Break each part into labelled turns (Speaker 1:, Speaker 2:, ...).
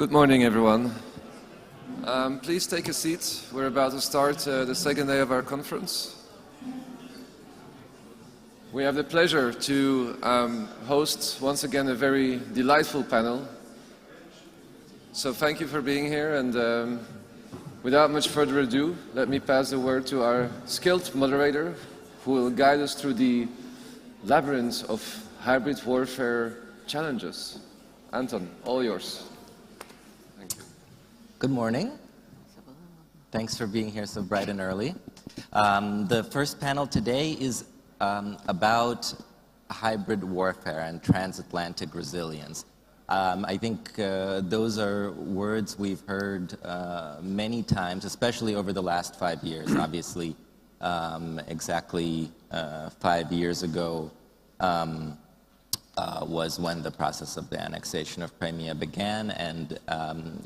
Speaker 1: Good morning, everyone. Please take a seat. We're about to start the second day of our conference. We have the pleasure to host once again a very delightful panel. So thank you for being here, and without much further ado, let me pass the word to our skilled moderator who will guide us through the labyrinth of hybrid warfare challenges. Anton, all yours. Thank you.
Speaker 2: Good morning. Thanks for being here so bright and early. The first panel today is about hybrid warfare and transatlantic resilience. I think those are words we've heard many times, especially over the last 5 years. Obviously, exactly 5 years ago was when the process of the annexation of Crimea began, and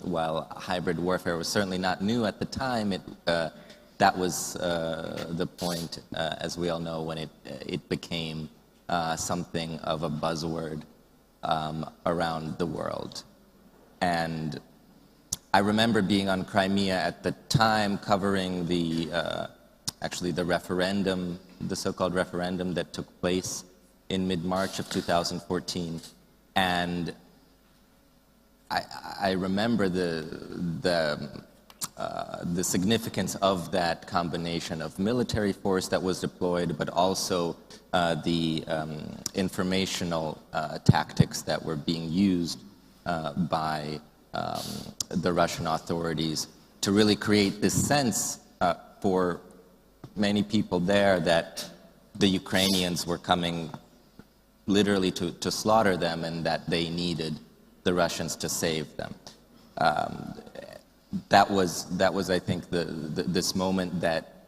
Speaker 2: while hybrid warfare was certainly not new at the time, that was the point, as we all know, when it became something of a buzzword around the world. And I remember being on Crimea at the time, covering actually the referendum, the so-called referendum that took place in mid-March of 2014, and I remember the significance of that combination of military force that was deployed, but also the informational tactics that were being used by the Russian authorities to really create this sense for many people there that the Ukrainians were coming literally to slaughter them, and that they needed the Russians to save them. That was, I think, this moment that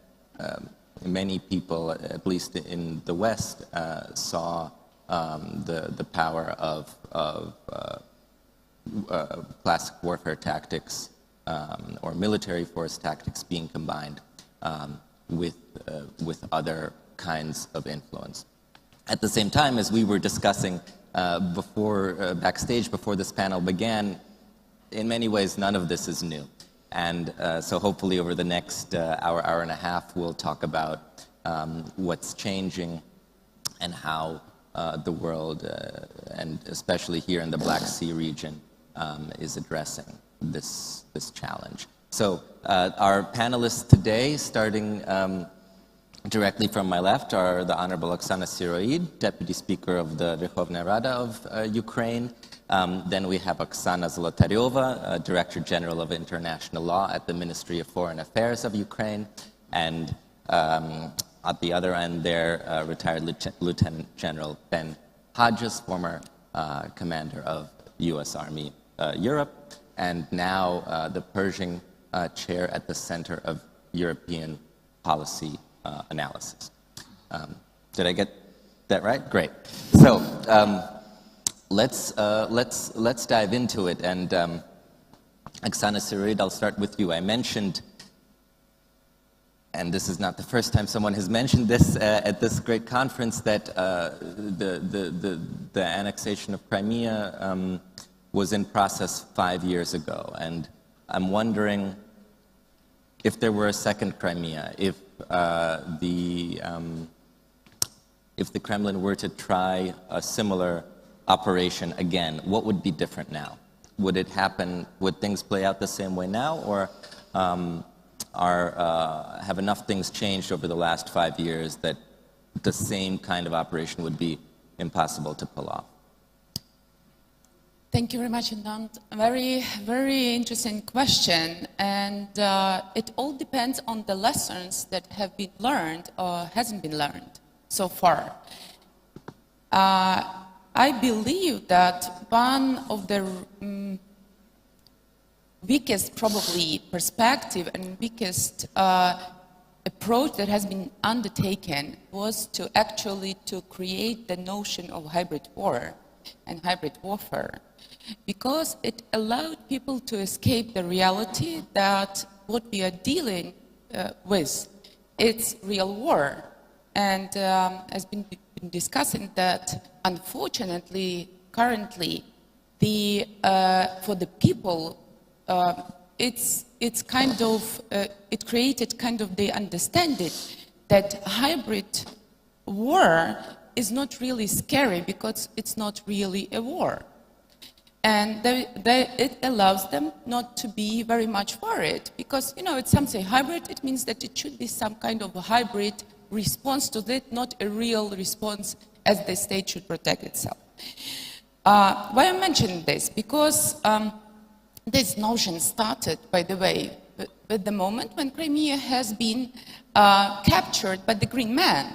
Speaker 2: many people, at least in the West, saw the power of classic warfare tactics or military force tactics being combined with other kinds of influence. At the same time, as we were discussing backstage before this panel began, in many ways, none of this is new. And so hopefully over the next hour and a half, we'll talk about what's changing and how the world, and especially here in the Black Sea region, is addressing this challenge. So our panelists today, starting directly from my left, are the Honorable Oksana Syroyid, Deputy Speaker of the Verkhovna Rada of Ukraine. Then we have Oksana Zolotaryova, Director General of International Law at the Ministry of Foreign Affairs of Ukraine. And at the other end there, retired Lieutenant General Ben Hodges, former commander of U.S. Army Europe, and now the Pershing chair at the Center of European Policy Analysis. Did I get that right? Great. So let's dive into it. And Oksana Syroyid, I'll start with you. I mentioned, and this is not the first time someone has mentioned this at this great conference, that the annexation of Crimea was in process 5 years ago. And I'm wondering if there were a second Crimea, if the Kremlin were to try a similar operation again, what would be different now? Would it happen? Would things play out the same way now, or have enough things changed over the last 5 years that the same kind of operation would be impossible to pull off?
Speaker 3: Thank you very much, Anton. Very, very interesting question, and it all depends on the lessons that have been learned or hasn't been learned so far. I believe that one of the weakest, probably, perspective and weakest approach that has been undertaken was to actually create the notion of hybrid war and hybrid warfare, because it allowed people to escape the reality that what we are dealing with, it's real war. And as been discussing that, unfortunately, currently, for the people, it's kind of, it created kind of the understanding that hybrid war is not really scary because it's not really a war. And it allows them not to be very much worried because, you know, it's something hybrid, it means that it should be some kind of a hybrid response to that, not a real response as the state should protect itself. Why I'm mentioning this? Because this notion started, by the way, at the moment when Crimea has been captured by the Green Man.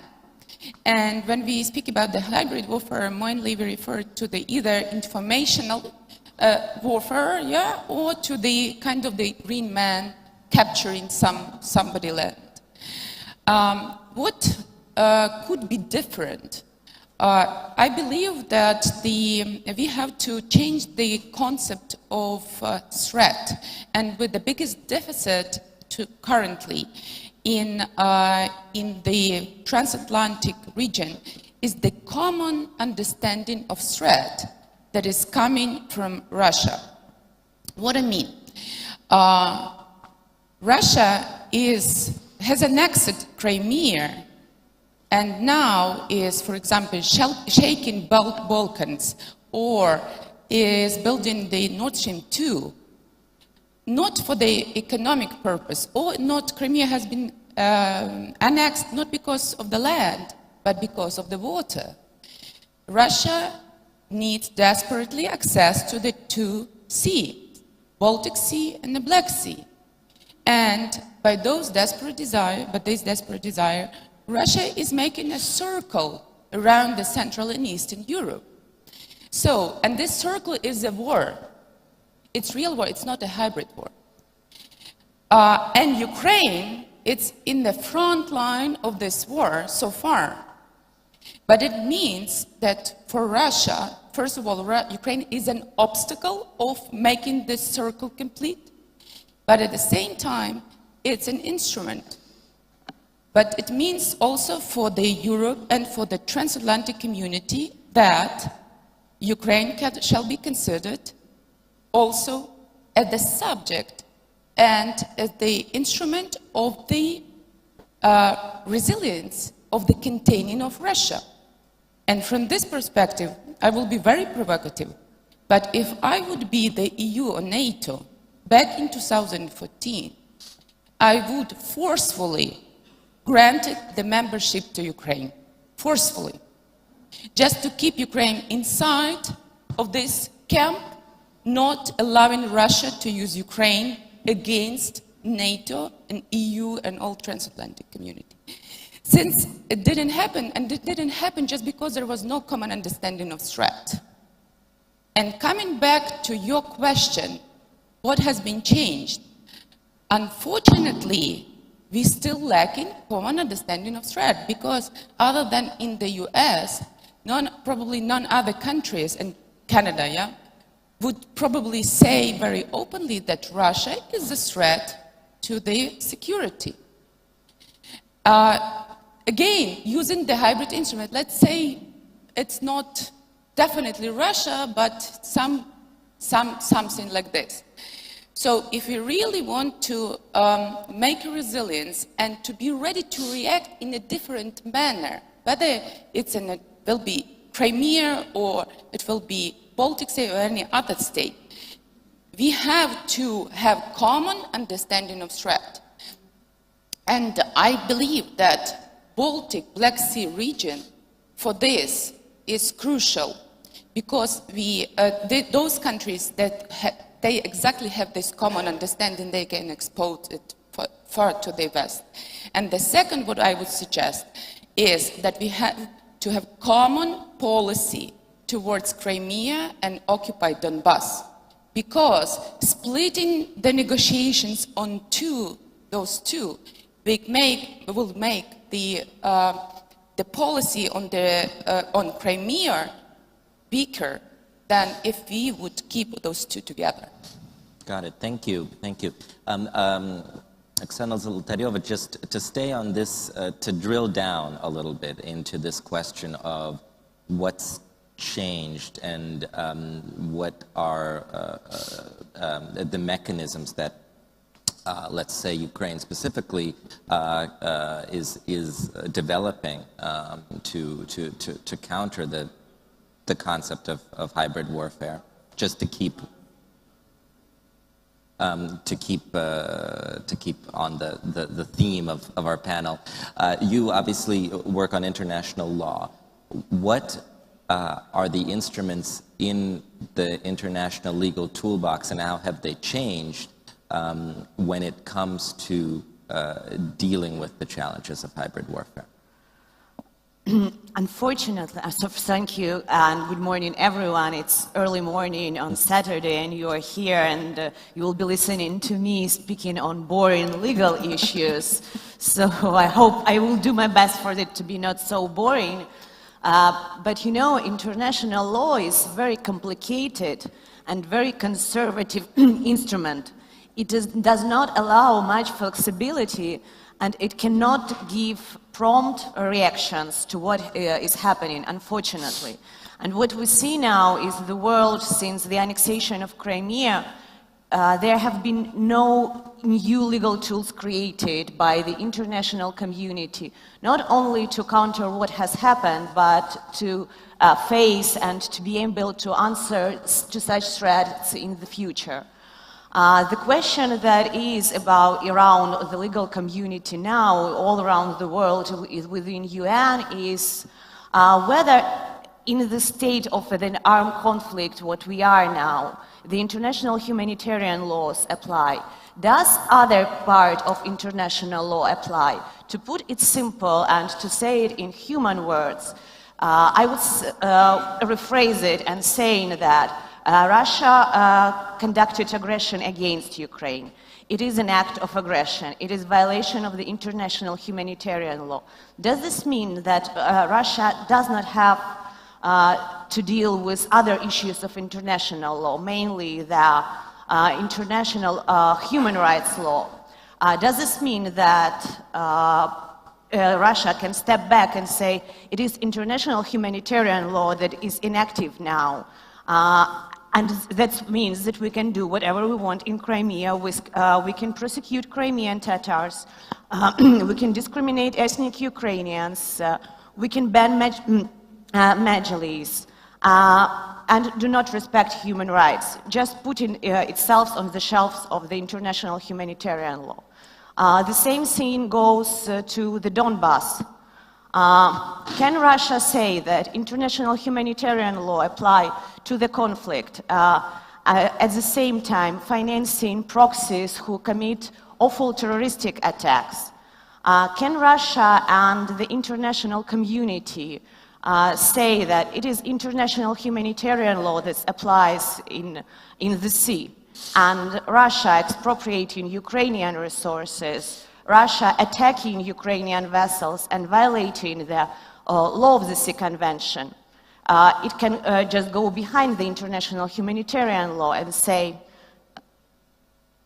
Speaker 3: And when we speak about the hybrid warfare, mainly we refer to the either informational warfare, yeah, or to the kind of the Green Man capturing somebody land. What could be different? I believe that we have to change the concept of threat, and with the biggest deficit currently in the Transatlantic region is the common understanding of threat that is coming from Russia. What I mean? Russia has annexed Crimea and now is, for example, shaking Balkans or is building the Nord Stream 2, not for the economic purpose, or not Crimea has been annexed not because of the land, but because of the water. Russia needs desperately access to the two seas, Baltic Sea and the Black Sea. And by this desperate desire, Russia is making a circle around the Central and Eastern Europe. So, and this circle is a war. It's real war, it's not a hybrid war. And Ukraine, it's in the front line of this war so far. But it means that for Russia, first of all, Ukraine is an obstacle of making this circle complete. But at the same time, it's an instrument. But it means also for the Europe and for the transatlantic community that Ukraine shall be considered also as the subject and as the instrument of the resilience of the containing of Russia. And from this perspective, I will be very provocative, but if I would be the EU or NATO back in 2014, I would forcefully grant the membership to Ukraine, forcefully, just to keep Ukraine inside of this camp, not allowing Russia to use Ukraine against NATO and EU and all transatlantic community. Since it didn't happen, and it didn't happen just because there was no common understanding of threat. And coming back to your question, what has been changed? Unfortunately, we still lacking common understanding of threat because other than in the US, probably none other countries, and Canada, yeah, would probably say very openly that Russia is a threat to their security. Again, using the hybrid instrument, let's say it's not definitely Russia, but something like this. So if we really want to make a resilience and to be ready to react in a different manner, whether it will be Crimea or it will be Baltic Sea or any other state, we have to have common understanding of threat. And I believe that Baltic Black Sea region for this is crucial because those countries that they exactly have this common understanding, they can export it far to the west. And the second, what I would suggest, is that we have to have common policy towards Crimea and occupied Donbass, because splitting the negotiations on those two will make the policy on Crimea weaker than if we would keep those two together.
Speaker 2: Got it. Thank you. Thank you. Oksana Zolotaryova, just to stay on this, to drill down a little bit into this question of what's changed, and what are the mechanisms that, let's say, Ukraine specifically is developing to counter the concept of hybrid warfare, just to keep on the theme of our panel. You obviously work on international law. What are the instruments in the international legal toolbox, and how have they changed when it comes to dealing with the challenges of hybrid warfare?
Speaker 4: Unfortunately, so thank you and good morning everyone. It's early morning on Saturday and you are here, and you will be listening to me speaking on boring legal issues. So I hope I will do my best for it to be not so boring. But you know, international law is very complicated and very conservative instrument. It does not allow much flexibility, and it cannot give prompt reactions to what is happening, unfortunately. And what we see now is the world, since the annexation of Crimea, there have been no new legal tools created by the international community, not only to counter what has happened, but to face and to be able to answer to such threats in the future. The question that is around the legal community now, all around the world, within UN, is whether in the state of an armed conflict, what we are now, the international humanitarian laws apply. Does other part of international law apply? To put it simple and to say it in human words, I would rephrase it and saying that Russia conducted aggression against Ukraine. It is an act of aggression. It is violation of the international humanitarian law. Does this mean that Russia does not have to deal with other issues of international law, mainly the international human rights law? Does this mean that Russia can step back and say it is international humanitarian law that is inactive now? And that means that we can do whatever we want in Crimea. We can prosecute Crimean Tatars. We can discriminate ethnic Ukrainians. We can ban Majlis. And do not respect human rights, just putting itself on the shelves of the international humanitarian law. The same thing goes to the Donbass. Can Russia say that international humanitarian law apply to the conflict, at the same time financing proxies who commit awful terroristic attacks? Can Russia and the international community say that it is international humanitarian law that applies in the sea, and Russia expropriating Ukrainian resources, Russia attacking Ukrainian vessels and violating the law of the Sea Convention? It can just go behind the international humanitarian law and say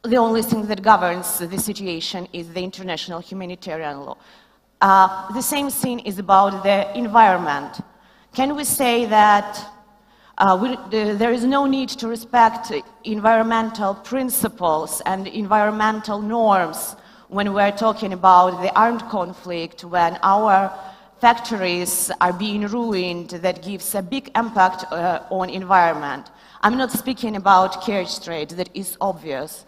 Speaker 4: the only thing that governs the situation is the international humanitarian law. The same thing is about the environment. Can we say that there is no need to respect environmental principles and environmental norms when we're talking about the armed conflict, when our factories are being ruined, that gives a big impact on environment? I'm not speaking about Kerch Strait, that is obvious.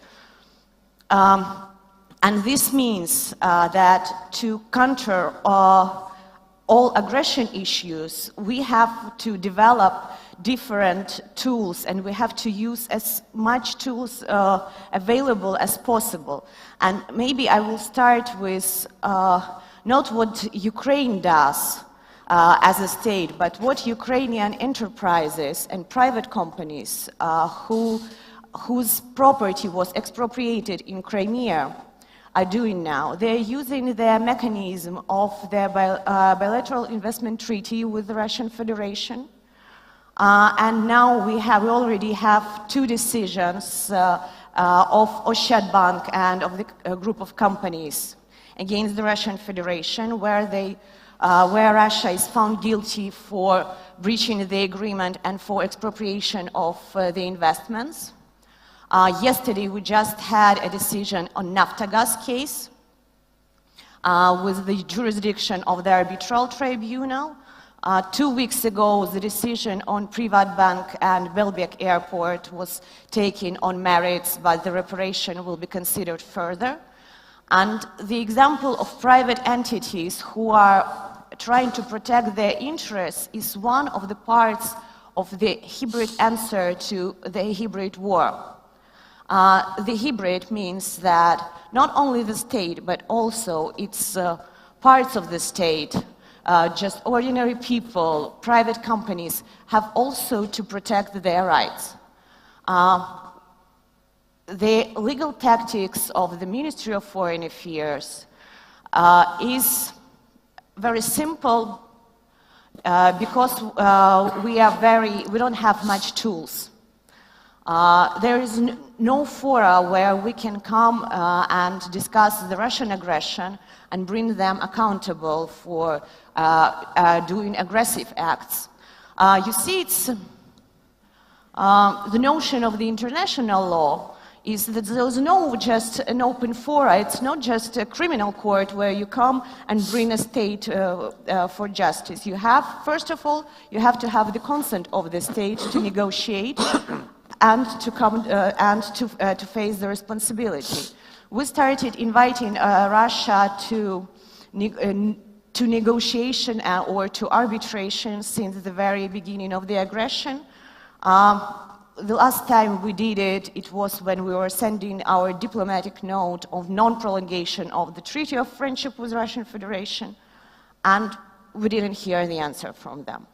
Speaker 4: And this means that to counter all aggression issues, we have to develop different tools, and we have to use as much tools available as possible. And maybe I will start with not what Ukraine does as a state, but what Ukrainian enterprises and private companies whose property was expropriated in Crimea are doing now. They're using the mechanism of the bilateral investment treaty with the Russian Federation. And now we already have two decisions of Oshad Bank and of the group of companies against the Russian Federation, where they where Russia is found guilty for breaching the agreement and for expropriation of the investments. Yesterday, we just had a decision on Naftogaz case with the jurisdiction of the arbitral tribunal. 2 weeks ago, the decision on Privatbank and Belbek Airport was taken on merits, but the reparation will be considered further. And the example of private entities who are trying to protect their interests is one of the parts of the hybrid answer to the hybrid war. The hybrid means that not only the state, but also its parts of the state, just ordinary people, private companies, have also to protect their rights. The legal tactics of the Ministry of Foreign Affairs is very simple because we don't have much tools. There is no fora where we can come and discuss the Russian aggression and bring them accountable for doing aggressive acts. You see, it's the notion of the international law is that there's no just an open fora. It's not just a criminal court where you come and bring a state for justice. You have, first of all, you have to have the consent of the state to negotiate and to come to face the responsibility. We started inviting Russia to negotiation or to arbitration since the very beginning of the aggression. The last time we did it, it was when we were sending our diplomatic note of non-prolongation of the Treaty of Friendship with Russian Federation, and we didn't hear the answer from them.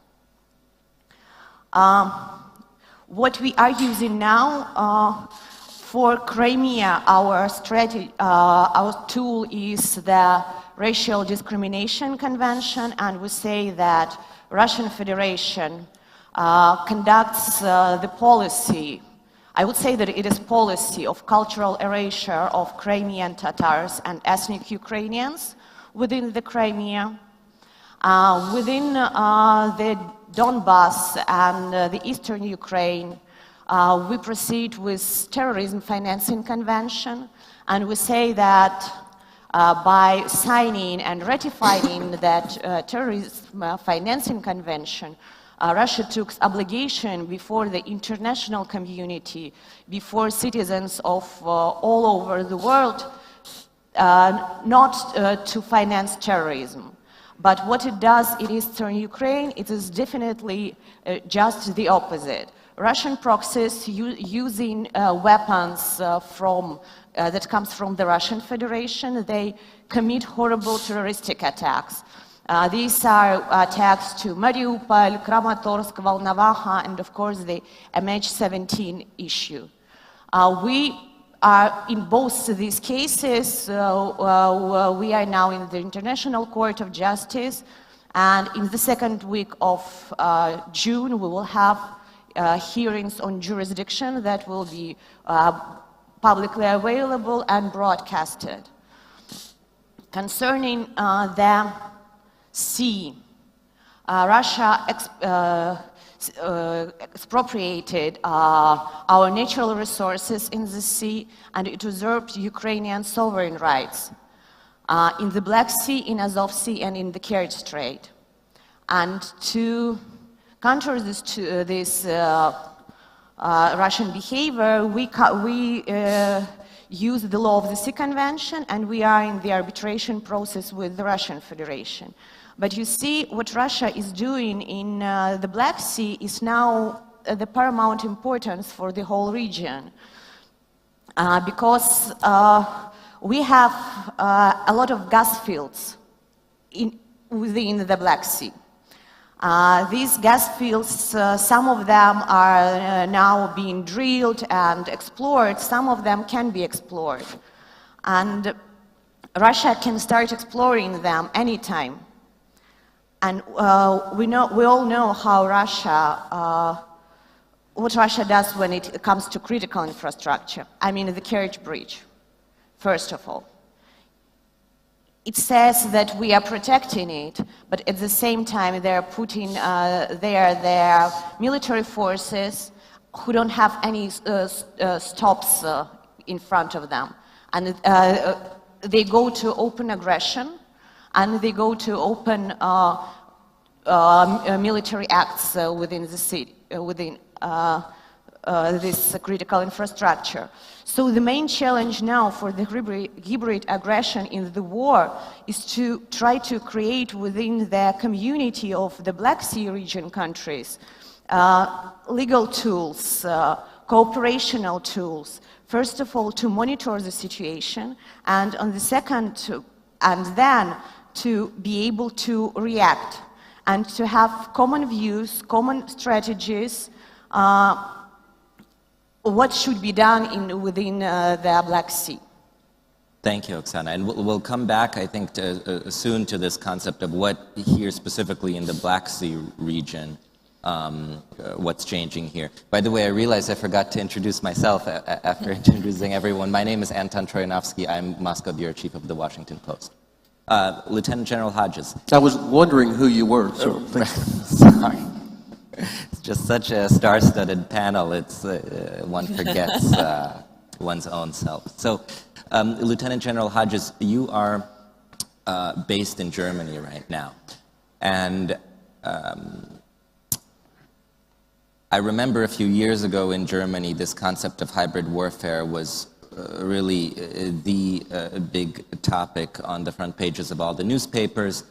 Speaker 4: What we are using now for Crimea, our tool is the Racial Discrimination Convention, and we say that Russian Federation conducts the policy, I would say that it is policy of cultural erasure of Crimean Tatars and ethnic Ukrainians within the Crimea, within the Donbass and the eastern Ukraine. We proceed with Terrorism Financing Convention, and we say that by signing and ratifying that Terrorism Financing Convention, Russia took obligation before the international community, before citizens of all over the world, not to finance terrorism. But what it does in eastern Ukraine, it is definitely just the opposite. Russian proxies using weapons that comes from the Russian Federation, they commit horrible terroristic attacks. These are attacks to Mariupol, Kramatorsk, Volnovakha, and of course the MH17 issue. We are in both these cases, we are now in the International Court of Justice, and in the second week of June we will have hearings on jurisdiction that will be publicly available and broadcasted. Concerning the sea, Russia expropriated our natural resources in the sea, and it usurped Ukrainian sovereign rights in the Black Sea, in Azov Sea, and in the Kerch Strait. And to counter this Russian behavior, we use the law of the Sea Convention, and we are in the arbitration process with the Russian Federation. But you see, what Russia is doing in the Black Sea is now the paramount importance for the whole region, because we have a lot of gas fields within the Black Sea. These gas fields, some of them are now being drilled and explored, some of them can be explored. And Russia can start exploring them anytime. And we all know how what Russia does when it comes to critical infrastructure. I mean, the Kerch Bridge, first of all. it says that we are protecting it, but at the same time they are putting their military forces who don't have any stops in front of them. And they go to open aggression, and they go to open military acts within the city, within this critical infrastructure. So the main challenge now for the hybrid aggression in the war is to try to create within the community of the Black Sea region countries legal tools, cooperational tools, first of all to monitor the situation, and on the second and then to be able to react and to have common views, common strategies, what should be done within the Black Sea.
Speaker 2: Thank you, Oksana. And we'll come back, I think, soon to this concept of what here specifically in the Black Sea region, what's changing here. By the way, I realized I forgot to introduce myself after introducing everyone. My name is Anton Troianovski. I'm Moscow Bureau Chief of the Washington Post. Lieutenant General Hodges.
Speaker 5: I was wondering who you were, so
Speaker 2: Sorry. It's just such a star-studded panel, it's, one forgets one's own self. So, Lieutenant General Hodges, you are based in Germany right now. And I remember a few years ago in Germany, this concept of hybrid warfare was really the big topic on the front pages of all the newspapers.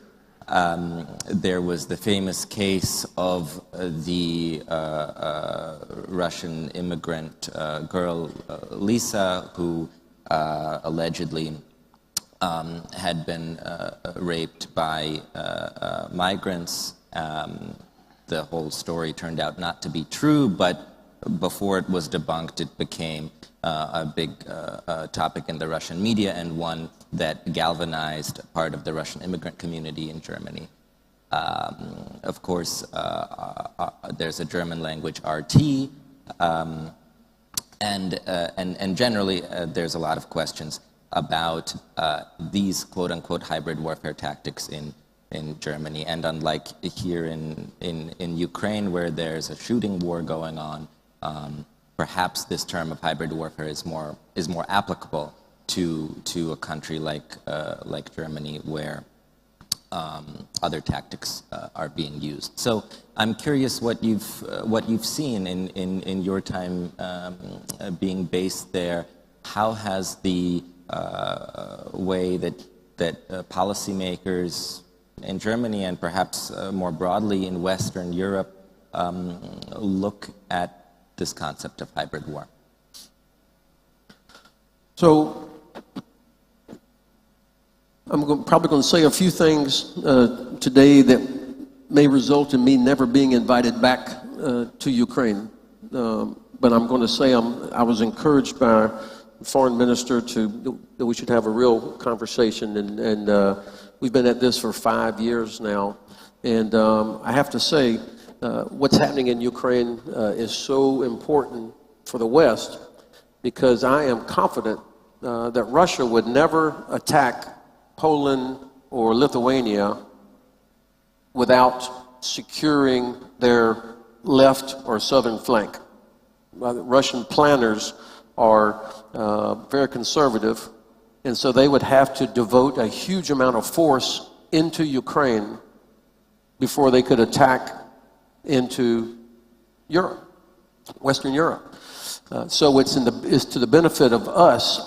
Speaker 2: There was the famous case of the Russian immigrant girl Lisa, who allegedly had been raped by migrants. The whole story turned out not to be true, but before it was debunked, it became a big topic in the Russian media, and one that galvanized part of the Russian immigrant community in Germany. Of course, there's a German language RT, and generally there's a lot of questions about these quote-unquote hybrid warfare tactics in Germany. And unlike here in Ukraine, where there's a shooting war going on, perhaps this term of hybrid warfare is more applicable to a country like Germany, where other tactics are being used. So I'm curious what you've seen in your time being based there. How has the way that policymakers in Germany and perhaps more broadly in Western Europe look at this concept of hybrid war?
Speaker 5: So I'm probably going to say a few things today that may result in me never being invited back to Ukraine. But I'm going to say I was encouraged by the foreign minister that we should have a real conversation, and we've been at this for 5 years now. And I have to say, what's happening in Ukraine is so important for the West, because I am confident that Russia would never attack Poland or Lithuania without securing their left or southern flank. Russian planners are very conservative, and so they would have to devote a huge amount of force into Ukraine before they could attack into Europe, Western Europe. So it's to the benefit of us,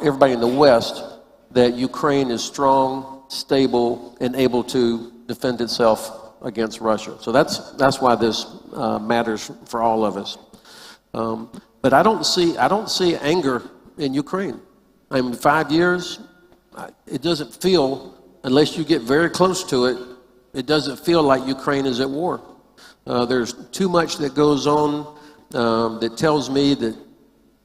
Speaker 5: everybody in the West, that Ukraine is strong, stable, and able to defend itself against Russia. So that's why this matters for all of us. But I don't see anger in Ukraine. I mean, 5 years, it doesn't feel, unless you get very close to it, it doesn't feel like Ukraine is at war. There's too much that goes on that tells me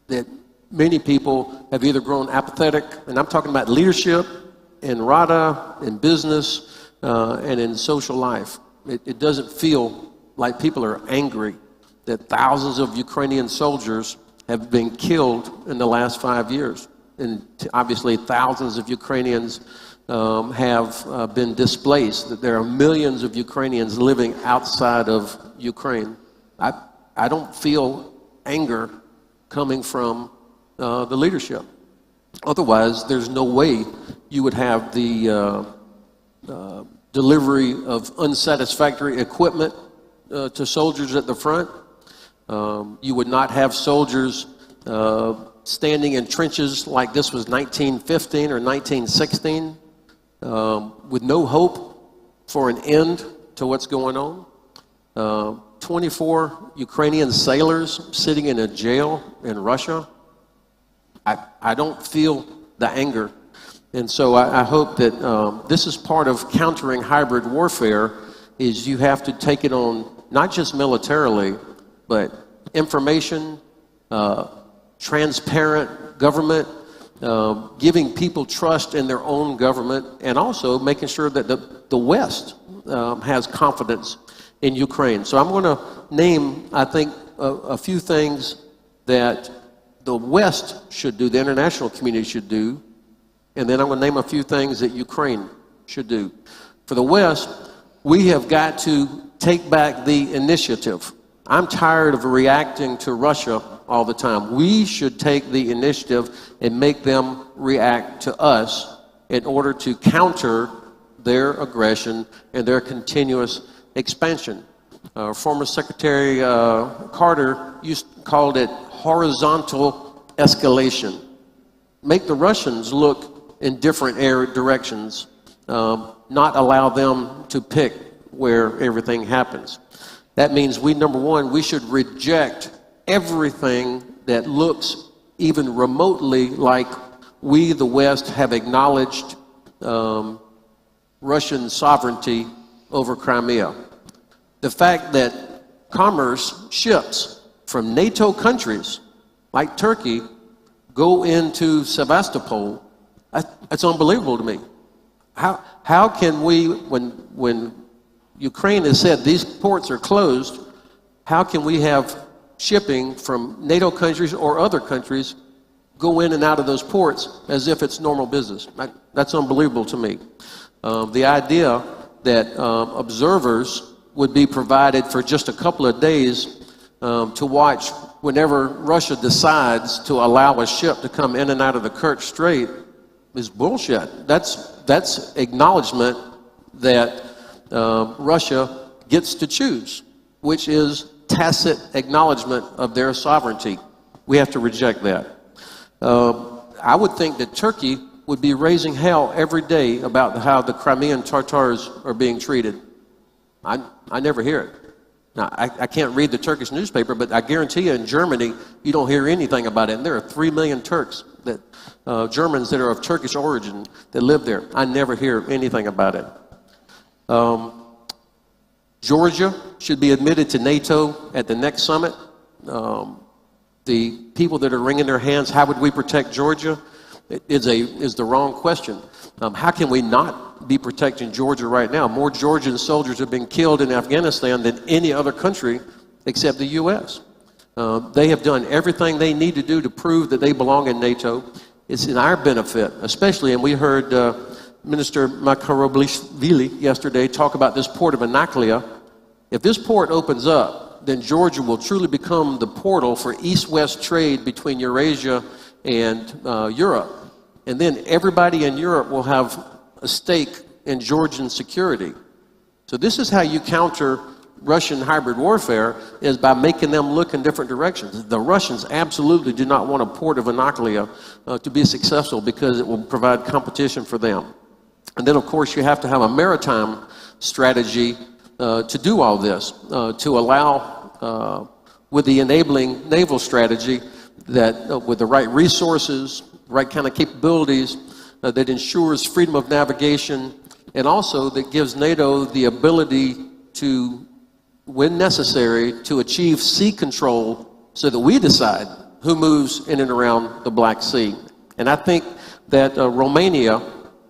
Speaker 5: that many people have either grown apathetic, and I'm talking about leadership in Rada, in business, and in social life. It doesn't feel like people are angry that thousands of Ukrainian soldiers have been killed in the last 5 years. And obviously thousands of Ukrainians have been displaced, that there are millions of Ukrainians living outside of Ukraine. I don't feel anger coming from the leadership. Otherwise, there's no way you would have the delivery of unsatisfactory equipment to soldiers at the front. You would not have soldiers standing in trenches like this was 1915 or 1916 with no hope for an end to what's going on. 24 Ukrainian sailors sitting in a jail in Russia. I don't feel the anger. And so I hope that this is part of countering hybrid warfare, is you have to take it on not just militarily, but information, transparent government, giving people trust in their own government, and also making sure that the West has confidence in Ukraine. So I'm going to name, I think, a few things that the West should do, the international community should do, and then I'm going to name a few things that Ukraine should do. For the West, we have got to take back the initiative. I'm tired of reacting to Russia all the time. We should take the initiative and make them react to us in order to counter their aggression and their continuous expansion. Former Secretary Carter called it horizontal escalation. Make the Russians look in different directions, not allow them to pick where everything happens. That means number one, we should reject everything that looks even remotely like we, the West, have acknowledged Russian sovereignty over Crimea. The fact that commerce ships from NATO countries like Turkey go into Sevastopol, that's unbelievable to me. How can we, when Ukraine has said these ports are closed, how can we have shipping from NATO countries or other countries go in and out of those ports as if it's normal business? That's unbelievable to me. The idea that observers would be provided for just a couple of days to watch whenever Russia decides to allow a ship to come in and out of the Kerch Strait is bullshit. That's acknowledgement that Russia gets to choose, which is tacit acknowledgement of their sovereignty. We have to reject that. I would think that Turkey would be raising hell every day about how the Crimean Tatars are being treated. I never hear it. Now, I can't read the Turkish newspaper, but I guarantee you in Germany, you don't hear anything about it. And there are 3 million Turks, Germans that are of Turkish origin that live there. I never hear anything about it. Georgia should be admitted to NATO at the next summit. The people that are wringing their hands, how would we protect Georgia, is the wrong question. How can we not be protecting Georgia right now? More Georgian soldiers have been killed in Afghanistan than any other country except the U.S. They have done everything they need to do to prove that they belong in NATO. It's in our benefit, especially, and we heard Minister Makarobishvili yesterday talk about this port of Anaklia. If this port opens up, then Georgia will truly become the portal for east-west trade between Eurasia and Europe. And then everybody in Europe will have a stake in Georgian security. So this is how you counter Russian hybrid warfare, is by making them look in different directions. The Russians absolutely do not want a port of Anaklia to be successful because it will provide competition for them. And then, of course, you have to have a maritime strategy to do all this, to allow, with the enabling naval strategy, that with the right resources, right kind of capabilities, that ensures freedom of navigation, and also that gives NATO the ability to, when necessary, to achieve sea control so that we decide who moves in and around the Black Sea. And I think that Romania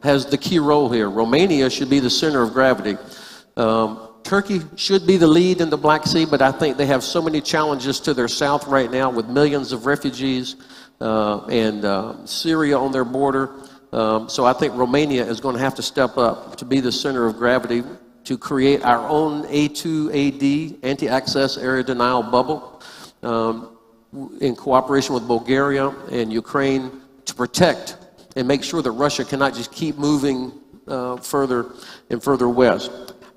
Speaker 5: has the key role here. Romania should be the center of gravity. Turkey should be the lead in the Black Sea, but I think they have so many challenges to their south right now with millions of refugees and Syria on their border. So I think Romania is going to have to step up to be the center of gravity to create our own A2AD, anti-access area denial bubble, in cooperation with Bulgaria and Ukraine to protect and make sure that Russia cannot just keep moving further and further west.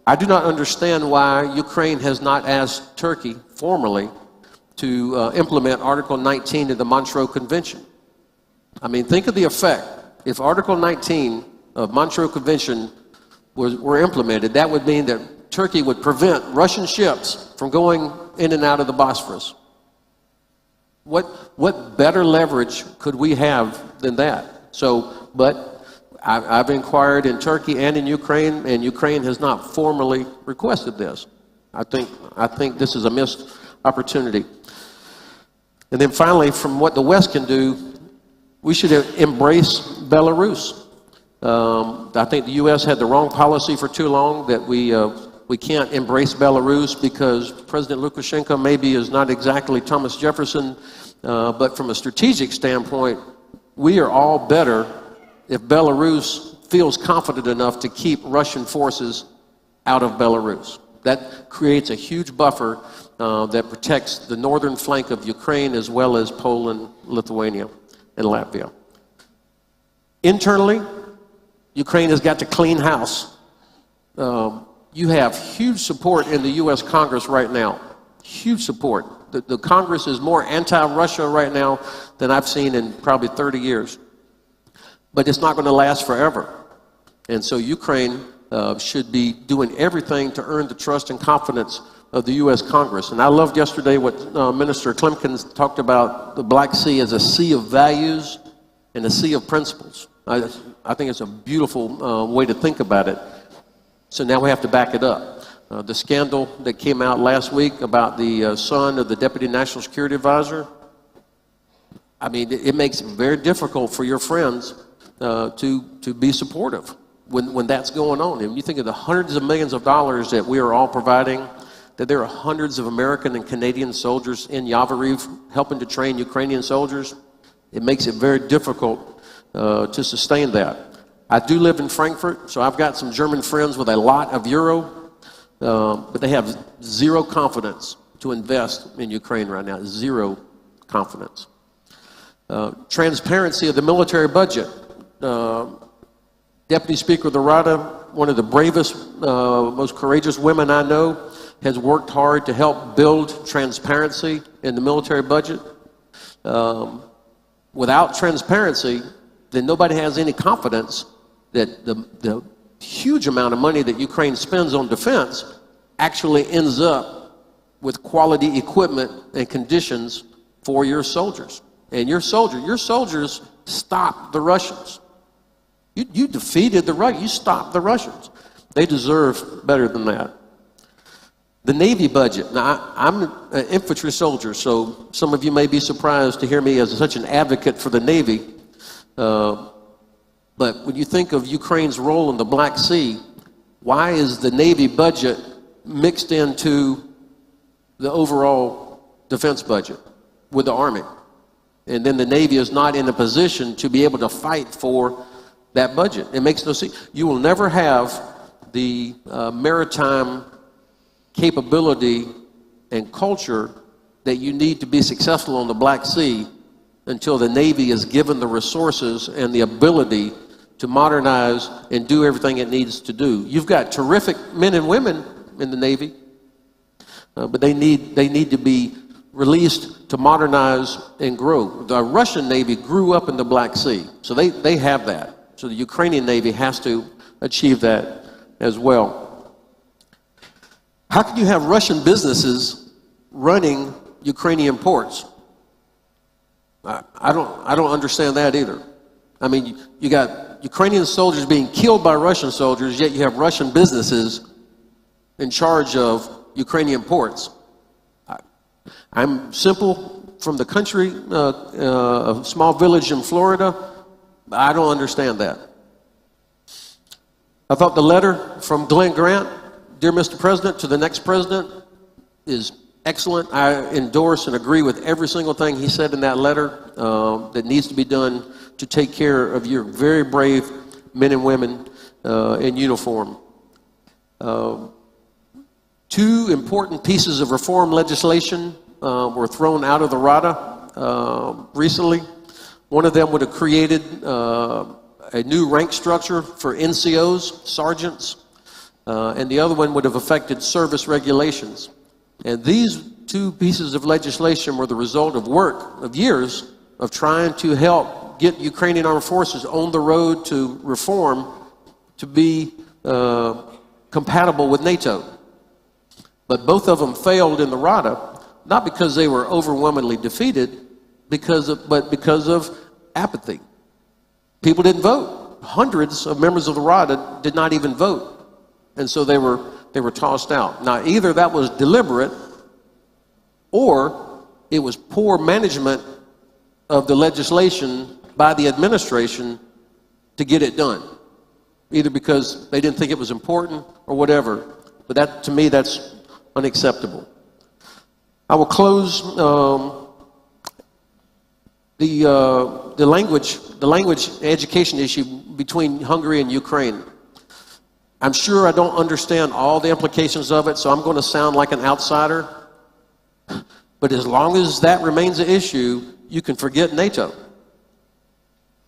Speaker 5: I do not understand why Ukraine has not asked Turkey formally to implement Article 19 of the Montreux Convention. I mean, think of the effect. If Article 19 of Montreux Convention were implemented, that would mean that Turkey would prevent Russian ships from going in and out of the Bosphorus. What better leverage could we have than that? So, but I've inquired in Turkey and in Ukraine has not formally requested this. I think this is a missed opportunity. And then finally, from what the West can do, we should embrace Belarus. I think the U.S. had the wrong policy for too long, that we can't embrace Belarus because President Lukashenko maybe is not exactly Thomas Jefferson, but from a strategic standpoint, we are all better if Belarus feels confident enough to keep Russian forces out of Belarus. That creates a huge buffer that protects the northern flank of Ukraine as well as Poland, Lithuania, and Latvia. Internally, Ukraine has got to clean house. You have huge support in the U.S. Congress right now. Huge support. The Congress is more anti-Russia right now than I've seen in probably 30 years. But it's not going to last forever. And so Ukraine should be doing everything to earn the trust and confidence of the U.S. Congress. And I loved yesterday what Minister Klimkin talked about the Black Sea as a sea of values and a sea of principles. I think it's a beautiful way to think about it. So now we have to back it up. The scandal that came out last week about the son of the Deputy National Security Advisor, I mean, it makes it very difficult for your friends to be supportive when that's going on. And you think of the hundreds of millions of dollars that we are all providing, that there are hundreds of American and Canadian soldiers in Yavoriv helping to train Ukrainian soldiers, it makes it very difficult to sustain that. I do live in Frankfurt, so I've got some German friends with a lot of euro, but they have zero confidence to invest in Ukraine right now, zero confidence. Transparency of the military budget. Deputy Speaker of the Rada, one of the bravest, most courageous women I know, has worked hard to help build transparency in the military budget. Without transparency, then nobody has any confidence that the huge amount of money that Ukraine spends on defense actually ends up with quality equipment and conditions for your soldiers. And your soldiers stopped the Russians. You defeated the Russians. You stopped the Russians. They deserve better than that. The Navy budget. Now, I'm an infantry soldier, so some of you may be surprised to hear me as such an advocate for the Navy. But when you think of Ukraine's role in the Black Sea, why is the Navy budget mixed into the overall defense budget with the Army? And then the Navy is not in a position to be able to fight for that budget. It makes no sense. You will never have the maritime capability and culture that you need to be successful on the Black Sea until the Navy is given the resources and the ability to modernize and do everything it needs to do. You've got terrific men and women in the Navy, but they need to be released to modernize and grow. The Russian Navy grew up in the Black Sea, so they have that. So the Ukrainian Navy has to achieve that as well. How can you have Russian businesses running Ukrainian ports? I don't understand that either. I mean, you got Ukrainian soldiers being killed by Russian soldiers, yet you have Russian businesses in charge of Ukrainian ports. I'm simple from the country, a small village in Florida. I don't understand that. I thought the letter from Glenn Grant, dear Mr. President, to the next president, is excellent. I endorse and agree with every single thing he said in that letter that needs to be done to take care of your very brave men and women in uniform. Two important pieces of reform legislation were thrown out of the Rada recently. One of them would have created a new rank structure for NCOs, sergeants, and the other one would have affected service regulations. And these two pieces of legislation were the result of work of years of trying to help get Ukrainian armed forces on the road to reform to be compatible with NATO. But both of them failed in the Rada, not because they were overwhelmingly defeated, but because of apathy. People didn't vote. Hundreds of members of the Rada did not even vote. And so they were tossed out. Now, either that was deliberate or it was poor management of the legislation by the administration to get it done. Either because they didn't think it was important or whatever. But that, to me, that's unacceptable. I will close the language education issue between Hungary and Ukraine. I'm sure I don't understand all the implications of it, so I'm going to sound like an outsider. But as long as that remains an issue, you can forget NATO.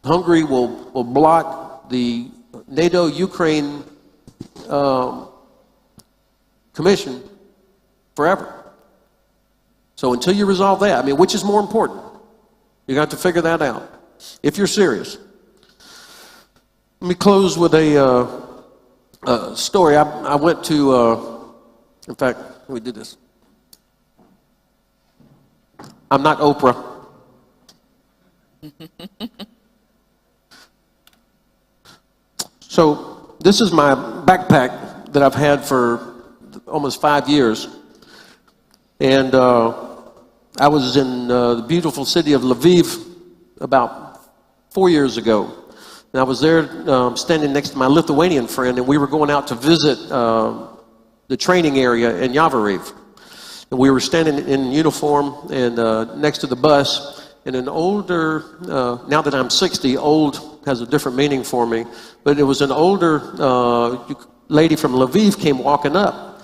Speaker 5: Hungary will block the NATO-Ukraine Commission forever. So until you resolve that, I mean, which is more important? You got to figure that out, if you're serious. Let me close with a story. I went to, in fact, let me do this. I'm not Oprah. So this is my backpack that I've had for almost 5 years. And I was in the beautiful city of Lviv about 4 years ago. And I was there standing next to my Lithuanian friend, and we were going out to visit the training area in Yavoriv. And we were standing in uniform and next to the bus, and an older, now that I'm 60, old has a different meaning for me, but it was an older lady from Lviv came walking up,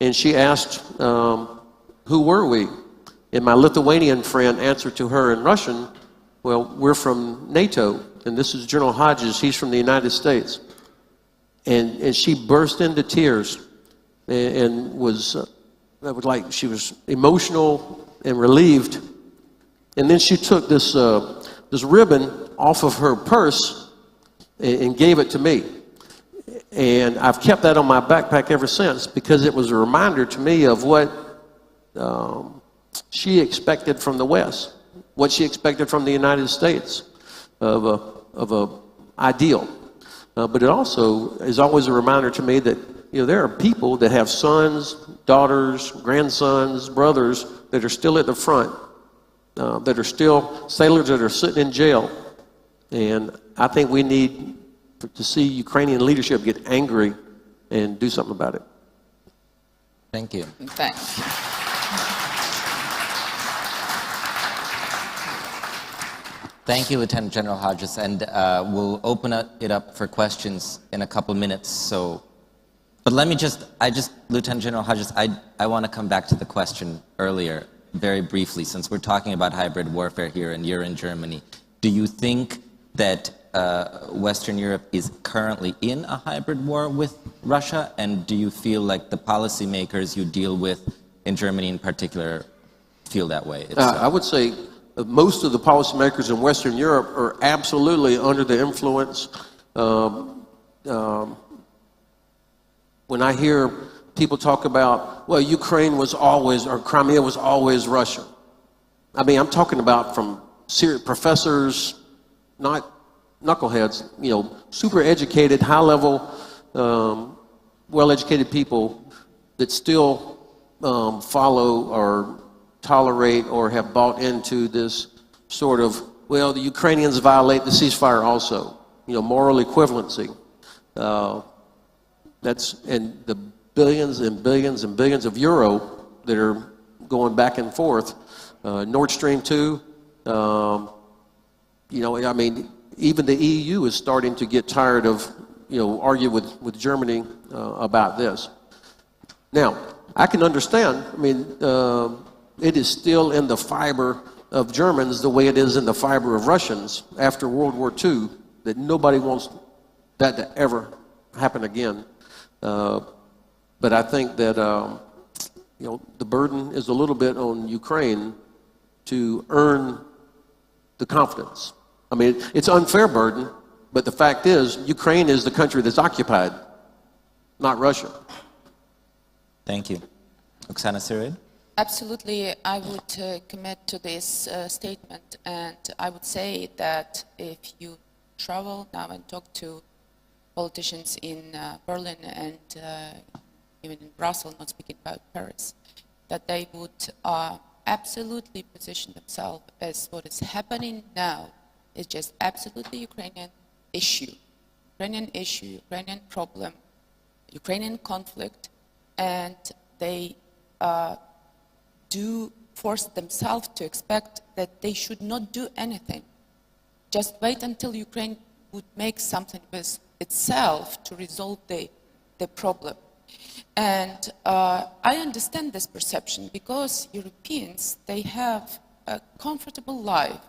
Speaker 5: and she asked, who were we? And my Lithuanian friend answered to her in Russian, well, we're from NATO, and this is General Hodges, he's from the United States. And she burst into tears and was like she was emotional and relieved. And then she took this ribbon off of her purse and gave it to me. And I've kept that on my backpack ever since because it was a reminder to me of what she expected from the West, what she expected from the United States of a ideal. But it also is always a reminder to me that there are people that have sons, daughters, grandsons, brothers that are still at the front, that are still sailors that are sitting in jail. And I think we need to see Ukrainian leadership get angry and do something about it.
Speaker 2: Thank you.
Speaker 3: Thanks.
Speaker 2: Thank you, Lieutenant General Hodges, and we'll open it up for questions in a couple minutes. But let me Lieutenant General Hodges, I want to come back to the question earlier, very briefly, since we're talking about hybrid warfare here and you're in Germany. Do you think that Western Europe is currently in a hybrid war with Russia? And do you feel like the policymakers you deal with in Germany in particular feel that way?
Speaker 5: I would say most of the policymakers in Western Europe are absolutely under the influence. When I hear people talk about, well, Ukraine was always, or Crimea was always Russia. I mean, I'm talking about from serious professors, not knuckleheads, super educated, high-level, well-educated people that still follow or tolerate or have bought into this sort of, well, the Ukrainians violate the ceasefire also, moral equivalency. And the billions and billions and billions of euro that are going back and forth. Nord Stream 2, you know, I mean, even the EU is starting to get tired of, you know, argue with Germany about this. Now, I can understand, I mean, it is still in the fiber of Germans the way it is in the fiber of Russians after World War II, that nobody wants that to ever happen again. But I think that, you know, the burden is a little bit on Ukraine to earn the confidence. I mean, it's an unfair burden, but the fact is, Ukraine is the country that's occupied, not Russia.
Speaker 2: Thank you. Oksana, Syroyid?
Speaker 3: Absolutely, I would commit to this statement, and I would say that if you travel now and talk to politicians in Berlin and even in Brussels, not speaking about Paris, that they would absolutely position themselves as what is happening now is just absolutely Ukrainian issue, Ukrainian problem, Ukrainian conflict, and they do force themselves to expect that they should not do anything. Just wait until Ukraine would make something with itself to resolve the problem. And I understand this perception because Europeans, they have a comfortable life,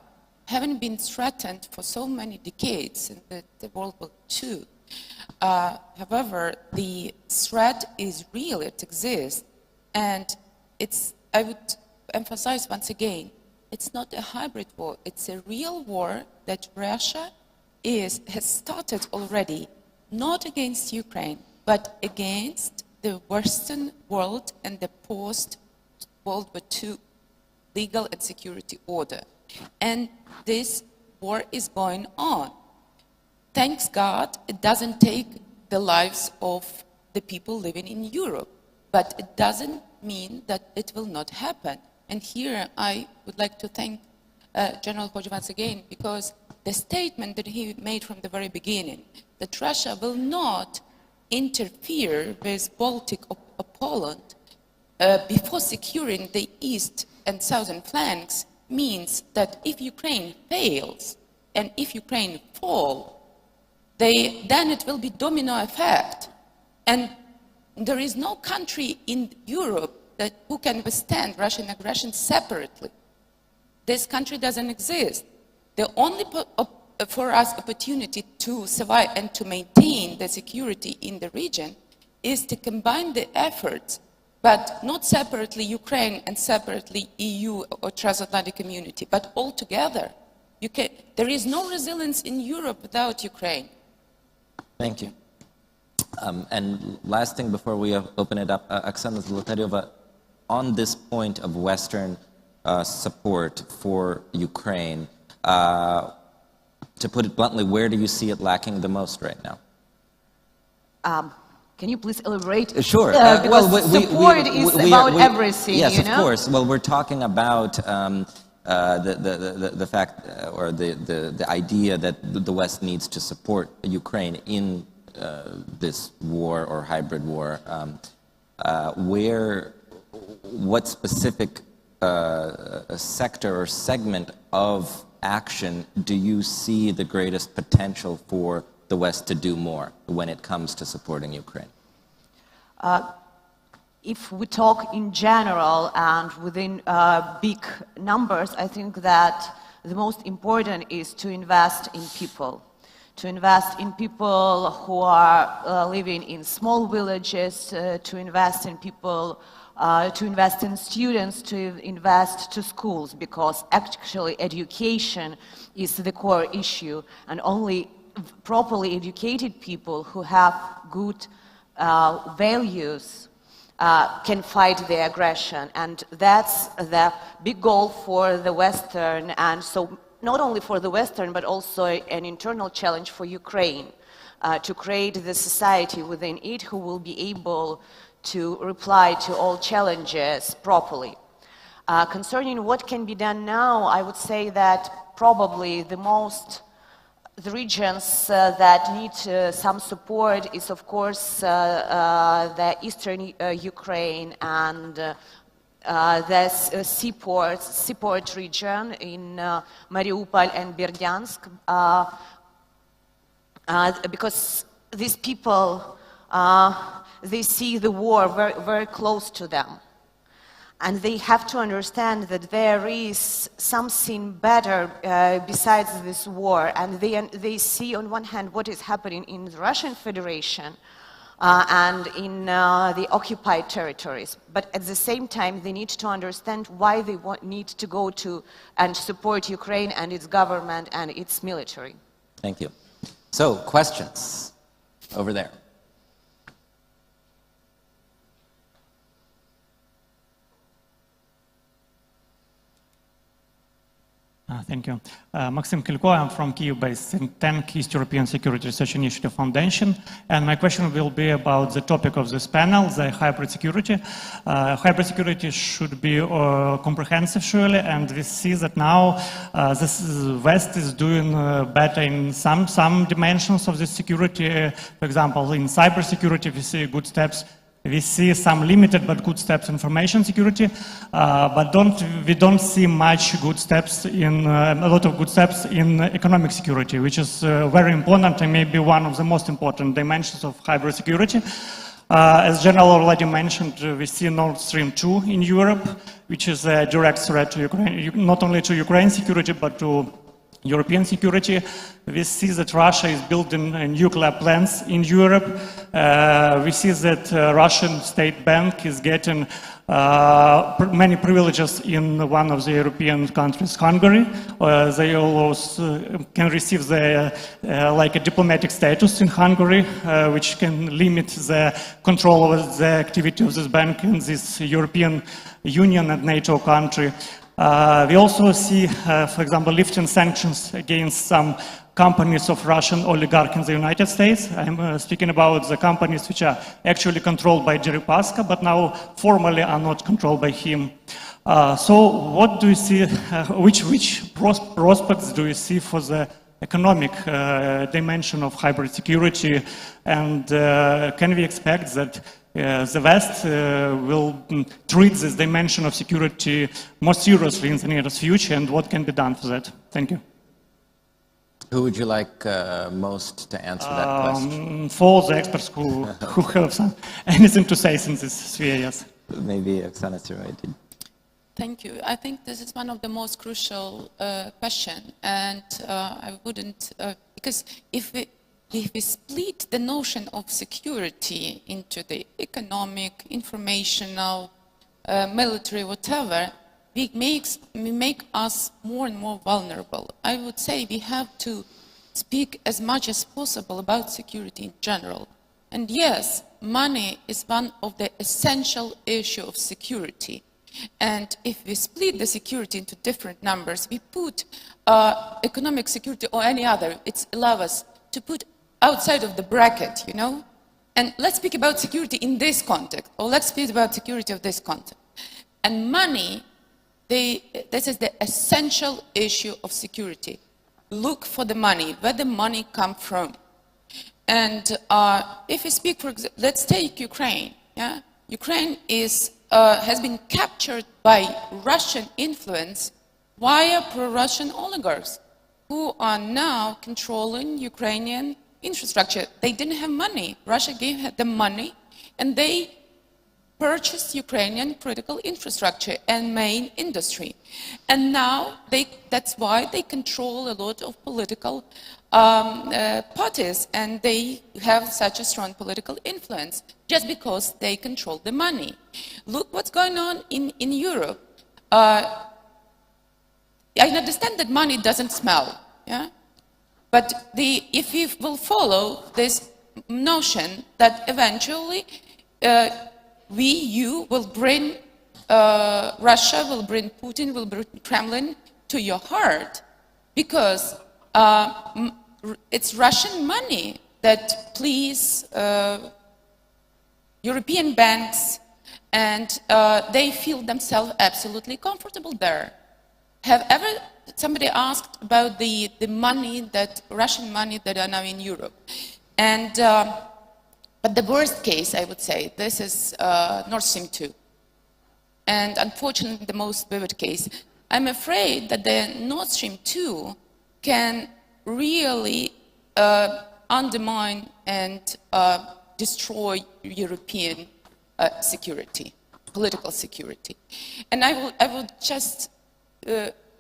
Speaker 3: having been threatened for so many decades in the World War II. However, the threat is real, it exists, and I would emphasize once again, it's not a hybrid war, it's a real war that Russia has started already, not against Ukraine, but against the Western world and the post-World War II legal and security order. And this war is going on. Thanks God, it doesn't take the lives of the people living in Europe, but it doesn't mean that it will not happen. And here I would like to thank General Hodges once again, because the statement that he made from the very beginning, that Russia will not interfere with Baltic or Poland before securing the east and southern flanks, means that if Ukraine fails and if Ukraine falls, then it will be domino effect. And there is no country in Europe who can withstand Russian aggression separately. This country doesn't exist. The only for us opportunity to survive and to maintain the security in the region is to combine the efforts, but not separately Ukraine and separately EU or Transatlantic community, but all together. There is no resilience in Europe without Ukraine.
Speaker 2: Thank you. And last thing before we open it up, Oksana Zolotaryova, on this point of Western support for Ukraine, to put it bluntly, where do you see it lacking the most right now?
Speaker 4: Can you please elaborate?
Speaker 2: Sure.
Speaker 4: Because support is about everything,
Speaker 2: yes,
Speaker 4: you know?
Speaker 2: of course. Well, we're talking about the fact or the idea that the West needs to support Ukraine in this war or hybrid war. What specific sector or segment of action do you see the greatest potential for the West to do more when it comes to supporting Ukraine?
Speaker 4: If we talk in general and within big numbers, I think that the most important is to invest in people. To invest in people who are living in small villages, to invest in people, to invest in students, to invest to schools, because actually education is the core issue, and only properly educated people who have good values can fight the aggression. And that's the big goal for the Western, and so not only for the Western, but also an internal challenge for Ukraine, to create the society within it who will be able to reply to all challenges properly. Concerning what can be done now, I would say that probably the regions that need some support is, of course, the eastern Ukraine and this seaport region in Mariupol and Berdyansk, because these people, they see the war very, very close to them. And they have to understand that there is something better besides this war. And they see on one hand what is happening in the Russian Federation and in the occupied territories. But at the same time, they need to understand why they need to go to and support Ukraine and its government and its military.
Speaker 2: Thank you. So, questions over there.
Speaker 6: Thank you. Maxim Kilko, I'm from Kyiv-based think tank, East European Security Research Initiative Foundation. And my question will be about the topic of this panel, the hybrid security. Hybrid security should be comprehensive, surely, and we see that now the West is doing better in some dimensions of this security. For example, in cybersecurity, we see good steps. We see some limited but good steps in information security, but we don't see much good steps in a lot of good steps in economic security, which is very important and maybe one of the most important dimensions of hybrid security. As General already mentioned, we see Nord Stream 2 in Europe, which is a direct threat to Ukraine, not only to Ukraine's security but to European security. We see that Russia is building nuclear plants in Europe. We see that Russian state bank is getting many privileges in one of the European countries, Hungary. They also can receive like a diplomatic status in Hungary, which can limit the control over the activity of this bank in this European Union and NATO country. We also see, for example, lifting sanctions against some companies of Russian oligarchs in the United States. I'm speaking about the companies which are actually controlled by Deripaska, but now formally are not controlled by him. So what do you see, which prospects do you see for the economic dimension of hybrid security? And can we expect that the West will treat this dimension of security more seriously in the nearest future, and what can be done for that? Thank you.
Speaker 2: Who would you like most to answer that question?
Speaker 6: For the experts who have anything to say in this sphere, yes.
Speaker 2: Maybe Oksana Syroyid.
Speaker 3: Thank you. I think this is one of the most crucial questions, and I wouldn't, because if we split the notion of security into the economic, informational, military, whatever, it make us more and more vulnerable. I would say we have to speak as much as possible about security in general. And yes, money is one of the essential issues of security. And if we split the security into different numbers, we put economic security or any other, it allows us to put outside of the bracket, you know? And let's speak about security in this context, or let's speak about security of this context. And money, this is the essential issue of security. Look for the money, where the money comes from. And if we speak, for example, let's take Ukraine. Yeah? Ukraine has been captured by Russian influence via pro-Russian oligarchs who are now controlling Ukrainian infrastructure. They didn't have money. Russia gave them money, and they purchased Ukrainian critical infrastructure and main industry. And now that's why they control a lot of political parties, and they have such a strong political influence, just because they control the money. Look what's going on in Europe. I understand that money doesn't smell, yeah? But if we will follow this notion that eventually you will bring, Russia will bring Putin, will bring Kremlin to your heart, because it's Russian money that please European banks, and they feel themselves absolutely comfortable there. Have ever somebody asked about the money, that Russian money that are now in Europe? And but the worst case, I would say, this is Nord Stream 2. and unfortunately the most vivid case. I'm afraid that the Nord Stream 2 can really undermine and destroy European security, political security. And I will just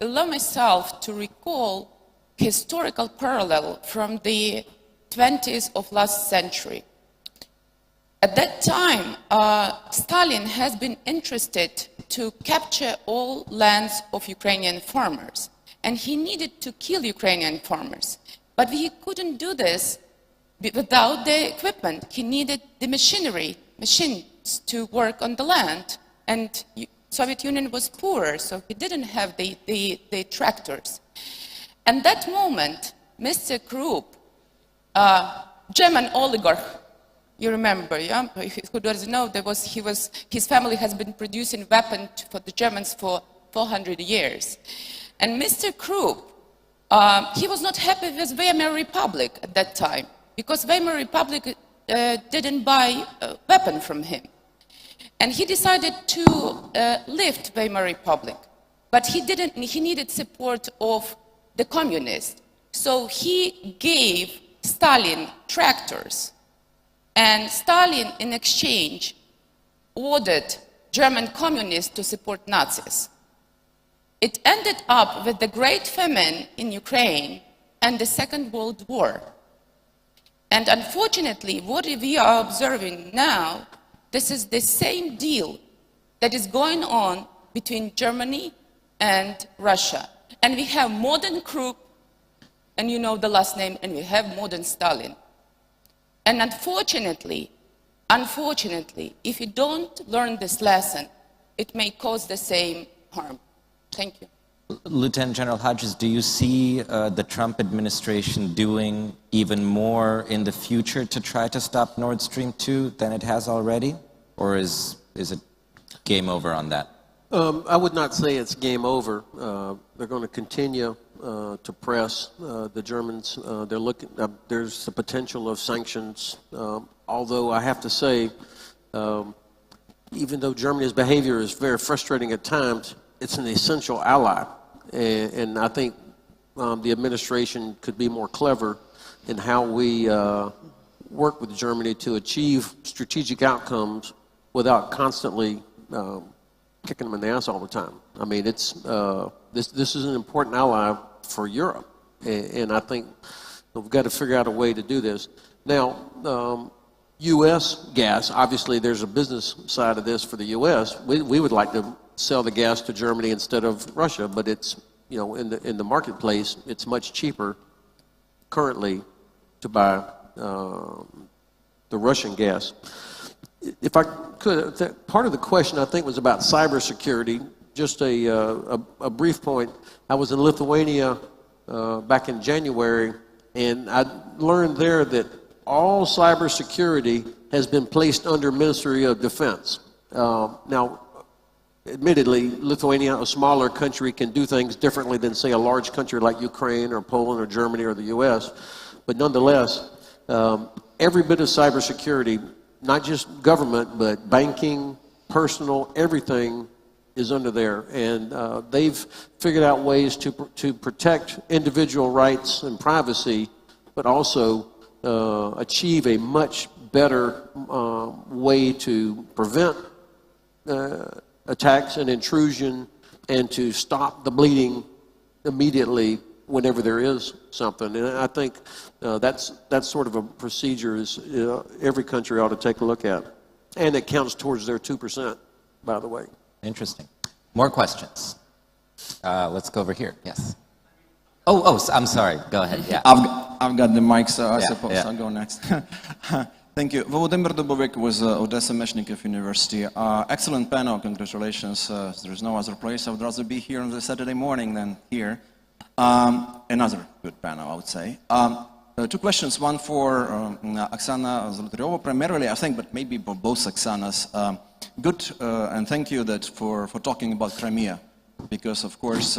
Speaker 3: allow myself to recall historical parallel from the 20s of last century. At that time, Stalin has been interested to capture all lands of Ukrainian farmers, and he needed to kill Ukrainian farmers. But he couldn't do this without the equipment. He needed the machines to work on the land, and Soviet Union was poor, so he didn't have the tractors. And that moment, Mr. Krupp, German oligarch, you remember, yeah? Who doesn't know, his family has been producing weapons for the Germans for 400 years. And Mr. Krupp, he was not happy with Weimar Republic at that time, because Weimar Republic didn't buy a weapon from him. And he decided to lift Weimar Republic, but he needed support of the communists. So he gave Stalin tractors, and Stalin, in exchange, ordered German communists to support Nazis. It ended up with the Great Famine in Ukraine and the Second World War. And unfortunately, what we are observing now, this is the same deal that is going on between Germany and Russia. And we have modern Krupp, and you know the last name, and we have modern Stalin. And unfortunately, if you don't learn this lesson, it may cause the same harm. Thank you.
Speaker 2: Lieutenant General Hodges, do you see the Trump administration doing even more in the future to try to stop Nord Stream 2 than it has already? Or is it game over on that?
Speaker 5: I would not say it's game over. They're going to continue to press the Germans. They're looking. There's the potential of sanctions. Although I have to say, even though Germany's behavior is very frustrating at times, it's an essential ally. And I think the administration could be more clever in how we work with Germany to achieve strategic outcomes without constantly kicking them in the ass all the time. I mean, it's this is an important ally for Europe, and I think we've got to figure out a way to do this. Now, U.S. gas, obviously there's a business side of this for the U.S. We would like to sell the gas to Germany instead of Russia, but it's, you know, in the marketplace, it's much cheaper currently to buy the Russian gas. If I could, part of the question I think was about cybersecurity. Just a brief point. I was in Lithuania back in January, and I learned there that all cybersecurity has been placed under Ministry of Defense. Now, admittedly, Lithuania, a smaller country, can do things differently than, say, a large country like Ukraine or Poland or Germany or the U.S. But nonetheless, every bit of cybersecurity, not just government, but banking, personal, everything is under there. And they've figured out ways to protect individual rights and privacy, but also achieve a much better way to prevent attacks and intrusion, and to stop the bleeding immediately whenever there is something. And I think that's sort of a procedure is every country ought to take a look at. And it counts towards their 2%, by the way.
Speaker 2: Interesting. More questions? Let's go over here. Yes. Oh, I'm sorry. Go ahead. Yeah.
Speaker 7: I've got the mic, so I suppose
Speaker 2: yeah.
Speaker 7: I'll go next. Thank you. Volodymyr Dubovik with Odesa Meshnikov University. Excellent panel. Congratulations. There's no other place I would rather be here on the Saturday morning than here. Another good panel, I would say. Two questions. One for Oksana Zolotaryova primarily, I think, but maybe for both Oksanas. Good, and thank you for talking about Crimea, because, of course,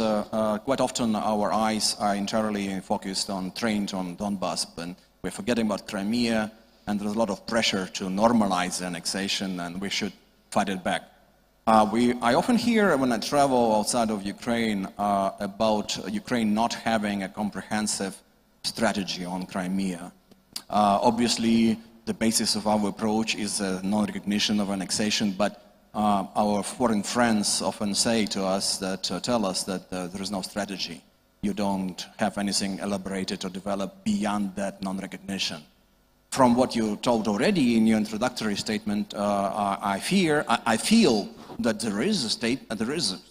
Speaker 7: quite often our eyes are entirely focused on trains on Donbass, but we're forgetting about Crimea, and there's a lot of pressure to normalize the annexation, and we should fight it back. I often hear when I travel outside of Ukraine about Ukraine not having a comprehensive strategy on Crimea. Obviously, the basis of our approach is non-recognition of annexation, but our foreign friends often say to us that, tell us that there is no strategy. You don't have anything elaborated or developed beyond that non-recognition. From what you told already in your introductory statement, I feel that there is a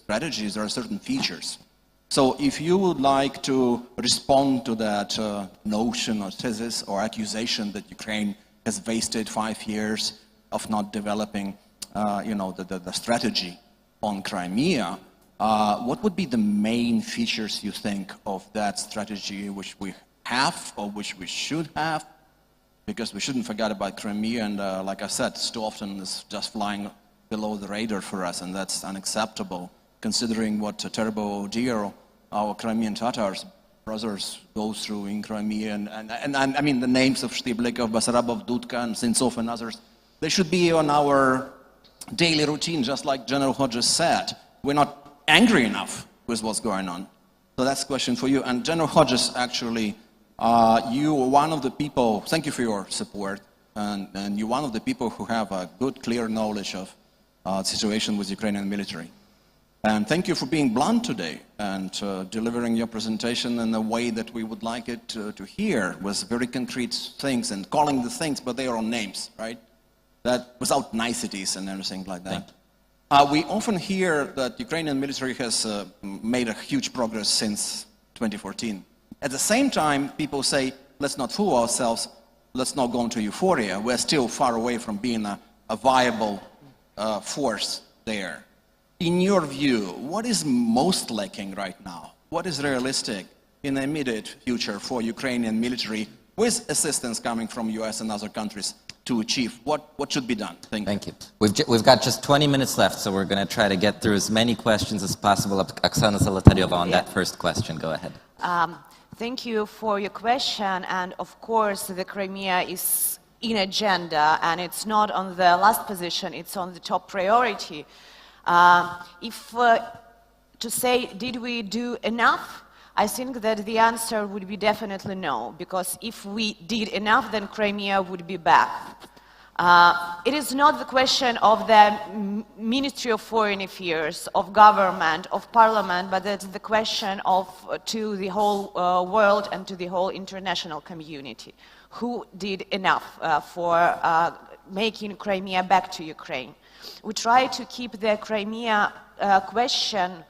Speaker 7: strategy, there are certain features. So if you would like to respond to that notion or thesis or accusation that Ukraine has wasted 5 years of not developing the strategy on Crimea, what would be the main features you think of that strategy which we have or which we should have? Because we shouldn't forget about Crimea, and like I said, too often it's just flying below the radar for us, and that's unacceptable, considering what a terrible ordeal our Crimean Tatars brothers go through in Crimea, and I mean the names of Shtiblikov, Basarabov, Dudka, and Sintsov and others, they should be on our daily routine, just like General Hodges said. We're not angry enough with what's going on. So that's a question for you. And General Hodges, actually, you are one of the people, thank you for your support, and you're one of the people who have a good, clear knowledge of the situation with Ukrainian military. And thank you for being blunt today and delivering your presentation in a way that we would like it to hear, with very concrete things and calling the things by their own names, right? That without niceties and everything like that. We often hear that Ukrainian military has made a huge progress since 2014. At the same time, people say, let's not fool ourselves, let's not go into euphoria. We're still far away from being a viable force there. In your view, what is most lacking right now? What is realistic in the immediate future for Ukrainian military, with assistance coming from US and other countries, to achieve? What should be done? Thank you.
Speaker 2: We've got just 20 minutes left, so we're going to try to get through as many questions as possible. Oksana Zolotaryova on that first question. Go ahead.
Speaker 4: Thank you for your question, and of course the Crimea is in agenda, and it's not on the last position, it's on the top priority. To say, did we do enough? I think that the answer would be definitely no, because if we did enough, then Crimea would be back. It is not the question of the Ministry of Foreign Affairs, of government, of parliament, but it's the question to the whole world and to the whole international community. Who did enough for making Crimea back to Ukraine? We try to keep the Crimea question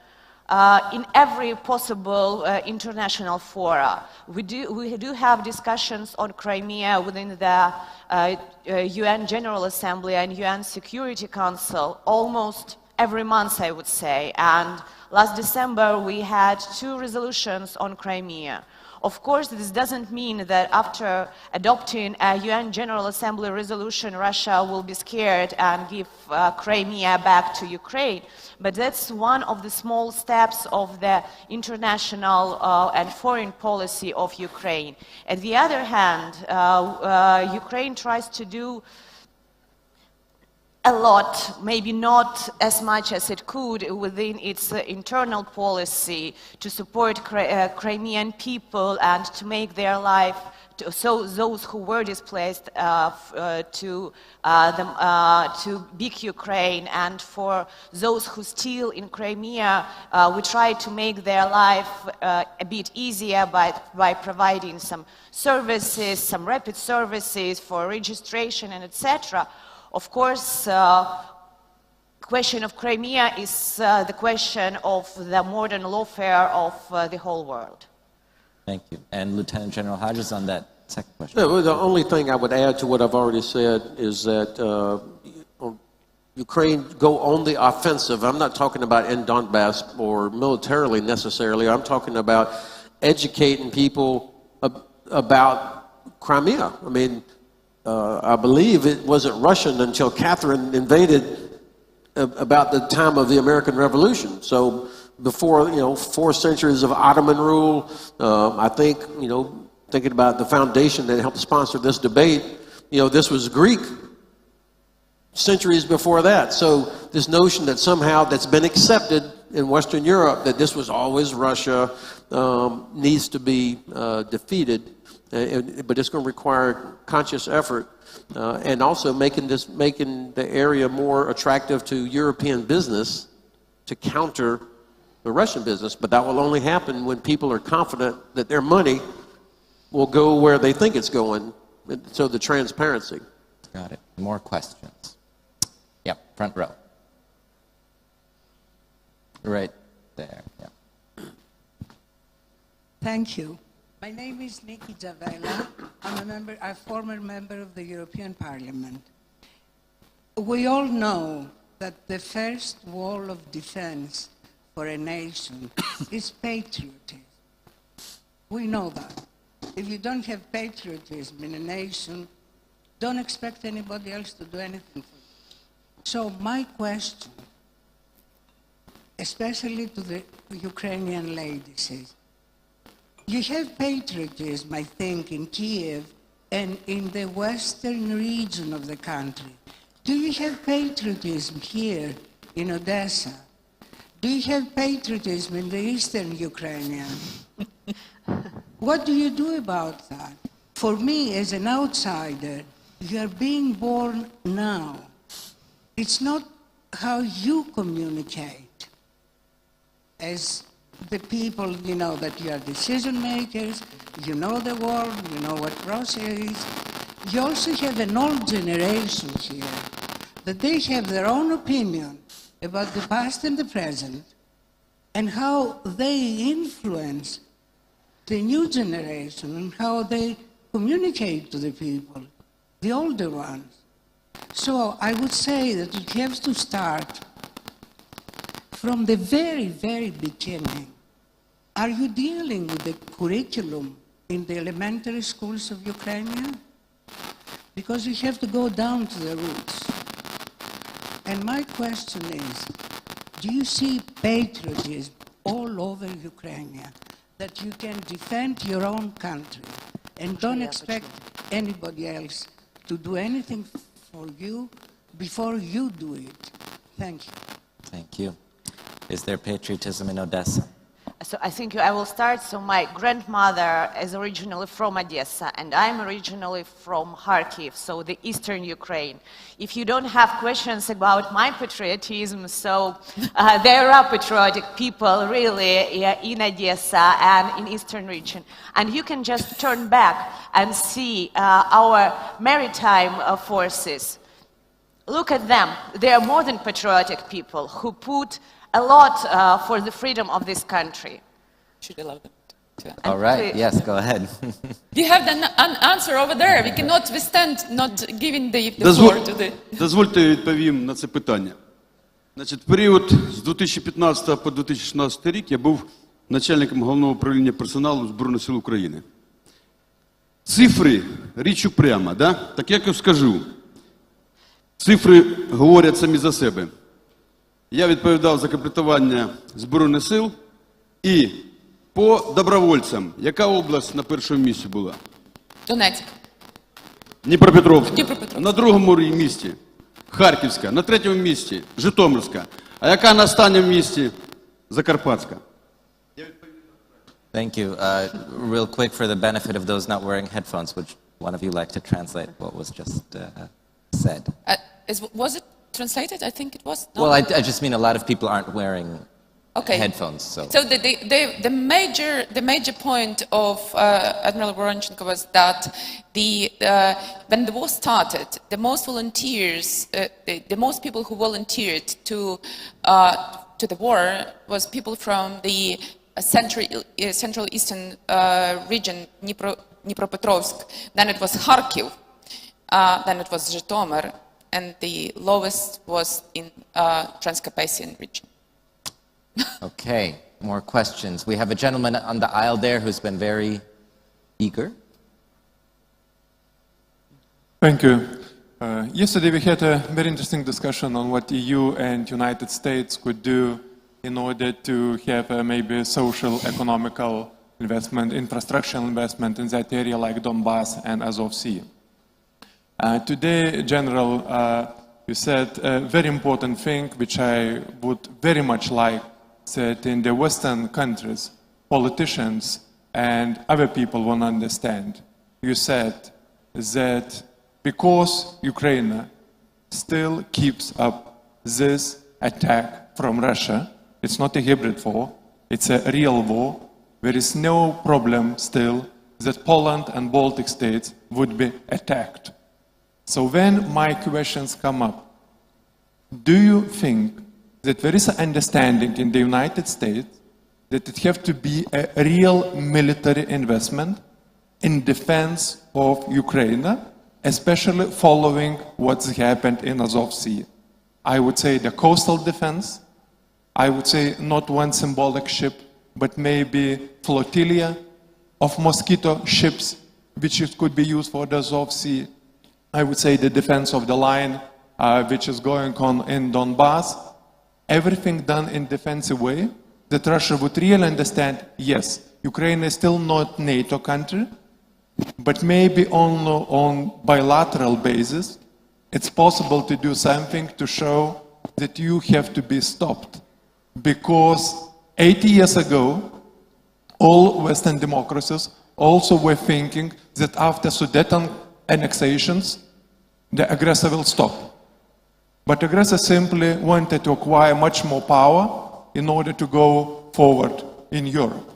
Speaker 4: in every possible international fora. We do have discussions on Crimea within the UN General Assembly and UN Security Council almost every month, I would say. And last December we had 2 resolutions on Crimea. Of course, this doesn't mean that after adopting a UN General Assembly resolution, Russia will be scared and give Crimea back to Ukraine. But that's one of the small steps of the international and foreign policy of Ukraine. On the other hand, Ukraine tries to do a lot, maybe not as much as it could within its internal policy to support Crimean people and to make their life, so those who were displaced to big Ukraine, and for those who still in Crimea, we try to make their life a bit easier by providing some services, some rapid services for registration and etc. Of course, question of Crimea is the question of the modern lawfare of the whole world.
Speaker 2: Thank you. And Lieutenant General Hodges on that second question.
Speaker 5: Yeah, well, the only thing I would add to what I've already said is that Ukraine go on the offensive. I'm not talking about in Donbass or militarily necessarily. I'm talking about educating people about Crimea. I mean, I believe it wasn't Russian until Catherine invaded about the time of the American Revolution. So before, 4 centuries of Ottoman rule, I think, thinking about the foundation that helped sponsor this debate, this was Greek centuries before that. So this notion that somehow that's been accepted in Western Europe, that this was always Russia, needs to be defeated, but it's going to require conscious effort, and also making the area more attractive to European business to counter the Russian business. But that will only happen when people are confident that their money will go where they think it's going. So the transparency.
Speaker 2: Got it. More questions? Yep, front row. Right there, yeah.
Speaker 8: Thank you. My name is Nikki Javela. I'm a former member of the European Parliament. We all know that the first wall of defense for a nation is patriotism. We know that. If you don't have patriotism in a nation, don't expect anybody else to do anything for you. So my question, especially to the Ukrainian ladies, is, you have patriotism, I think, in Kiev and in the western region of the country. Do you have patriotism here in Odesa? Do you have patriotism in the eastern Ukraine? What do you do about that? For me, as an outsider, you are being born now. It's not how you communicate as the people, you know, that you are decision makers, you know the world, you know what Russia is. You also have an old generation here that they have their own opinion about the past and the present and how they influence the new generation and how they communicate to the people, the older ones. So I would say that it has to start from the very, very beginning. Are you dealing with the curriculum in the elementary schools of Ukraine? Because you have to go down to the roots. And my question is, do you see patriotism all over Ukraine, that you can defend your own country and don't expect anybody else to do anything for you before you do it? Thank you.
Speaker 2: Thank you. Is there patriotism in Odesa?
Speaker 4: So I think I will start. So my grandmother is originally from Odesa, and I'm originally from Kharkiv, so the eastern Ukraine. If you don't have questions about my patriotism, so there are patriotic people really in Odesa and in eastern region. And you can just turn back and see our maritime forces. Look at them. They are more than patriotic people who put a lot for the freedom of this country.
Speaker 3: Should allow them to.
Speaker 2: All right, yes, go ahead.
Speaker 3: We have an answer over there. We cannot withstand not giving the floor to the...
Speaker 9: Дозвольте відповім на це питання. Значить, в період з 2015 по 2016 рік я був начальником головного управління персоналу Збройних сил України. Цифри, річ прямо, да? Так як я скажу, цифри говорять самі за себе. Я відповідав за комплектування Збройних сил і по добровольцям. Яка область на першому місці була?
Speaker 3: Донецьк.
Speaker 9: Дніпропетровська.
Speaker 3: Дніпропетровська.
Speaker 9: На другому місці Харківська. На третьому місці Житомирська. А яка на останньому місці? Закарпатська.
Speaker 2: Thank you. Real quick, for the benefit of those not wearing headphones, would one of you like to translate what was just said?
Speaker 3: Was it translated? I think it was. No?
Speaker 2: Well, I just mean a lot of people aren't wearing headphones. So
Speaker 3: the major point of Admiral Voronchenko was that when the war started, the most volunteers, the most people who volunteered to the war was people from the Central Eastern region, Dnipropetrovsk. Then it was Kharkiv. Then it was Zhytomyr. And the lowest was in Transcarpathian region.
Speaker 2: Okay, more questions. We have a gentleman on the aisle there who's been very eager.
Speaker 10: Thank you. Yesterday we had a very interesting discussion on what EU and United States could do in order to have maybe social, economical investment, infrastructural investment in that area like Donbass and Azov Sea. Today, General you said a very important thing, which I would very much like, that in the Western countries, politicians and other people won't understand. You said that because Ukraine still keeps up this attack from Russia, it's not a hybrid war, it's a real war, there is no problem still that Poland and Baltic states would be attacked. So when my questions come up, do you think that there is an understanding in the United States that it has to be a real military investment in defense of Ukraine, especially following what's happened in Azov Sea? I would say the coastal defense, I would say not one symbolic ship, but maybe flotilla of mosquito ships, which could be used for the Azov Sea. I would say the defense of the line, which is going on in Donbass. Everything done in defensive way, that Russia would really understand, yes, Ukraine is still not NATO country, but maybe on bilateral basis, it's possible to do something to show that you have to be stopped. Because 80 years ago, all Western democracies also were thinking that after Sudeten annexations, the aggressor will stop. But aggressor simply wanted to acquire much more power in order to go forward in Europe.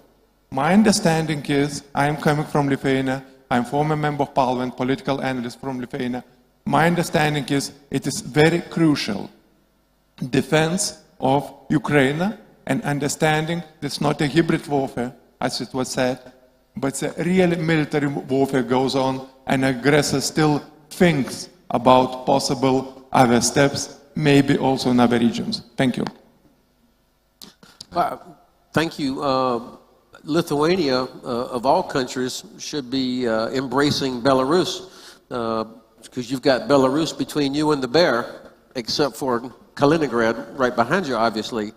Speaker 10: My understanding is, I am coming from Lithuania, I'm former member of parliament, political analyst from Lithuania. My understanding is it is very crucial defense of Ukraine and understanding it's not a hybrid warfare, as it was said, but a real military warfare goes on and aggressor still thinks about possible other steps, maybe also in other regions. Thank you.
Speaker 5: Thank you. Lithuania, of all countries, should be embracing Belarus, because you've got Belarus between you and the bear, except for Kaliningrad right behind you, obviously.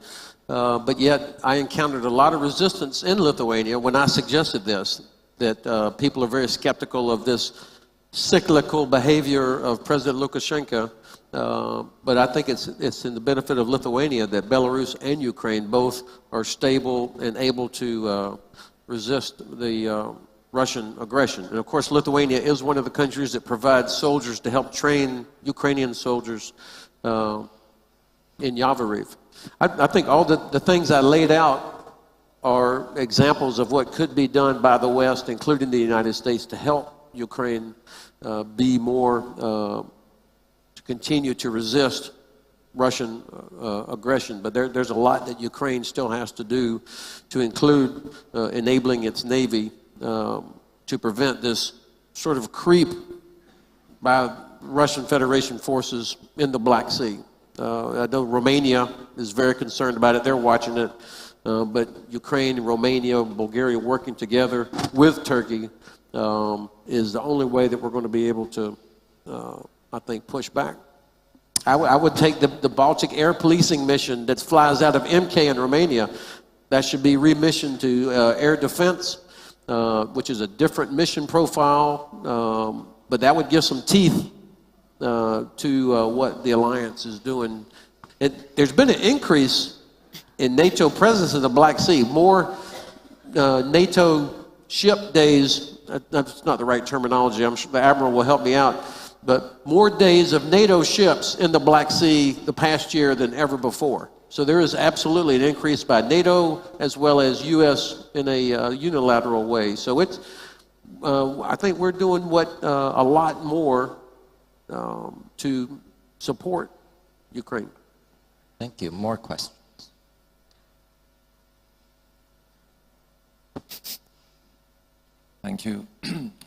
Speaker 5: But yet, I encountered a lot of resistance in Lithuania when I suggested this, that people are very skeptical of this cyclical behavior of President Lukashenko. But I think it's in the benefit of Lithuania that Belarus and Ukraine both are stable and able to resist the Russian aggression. And of course, Lithuania is one of the countries that provides soldiers to help train Ukrainian soldiers in Yavoriv. I think all the things I laid out are examples of what could be done by the West, including the United States, to help Ukraine be more, to continue to resist Russian aggression. But there's a lot that Ukraine still has to do, to include enabling its Navy to prevent this sort of creep by Russian Federation forces in the Black Sea. I know Romania is very concerned about it. They're watching it. But Ukraine, Romania, Bulgaria working together with Turkey is the only way that we're going to be able to, I think, push back. I would take the Baltic Air Policing mission that flies out of MK in Romania. That should be remissioned to air defense, which is a different mission profile. But that would give some teeth to what the alliance is doing. There's been an increase in NATO presence in the Black Sea. More NATO ship days, that's not the right terminology, I'm sure the Admiral will help me out, but more days of NATO ships in the Black Sea the past year than ever before. So there is absolutely an increase by NATO as well as U.S. in a unilateral way. So it's, I think we're doing what a lot more to support Ukraine.
Speaker 2: Thank you. More questions?
Speaker 1: Thank you.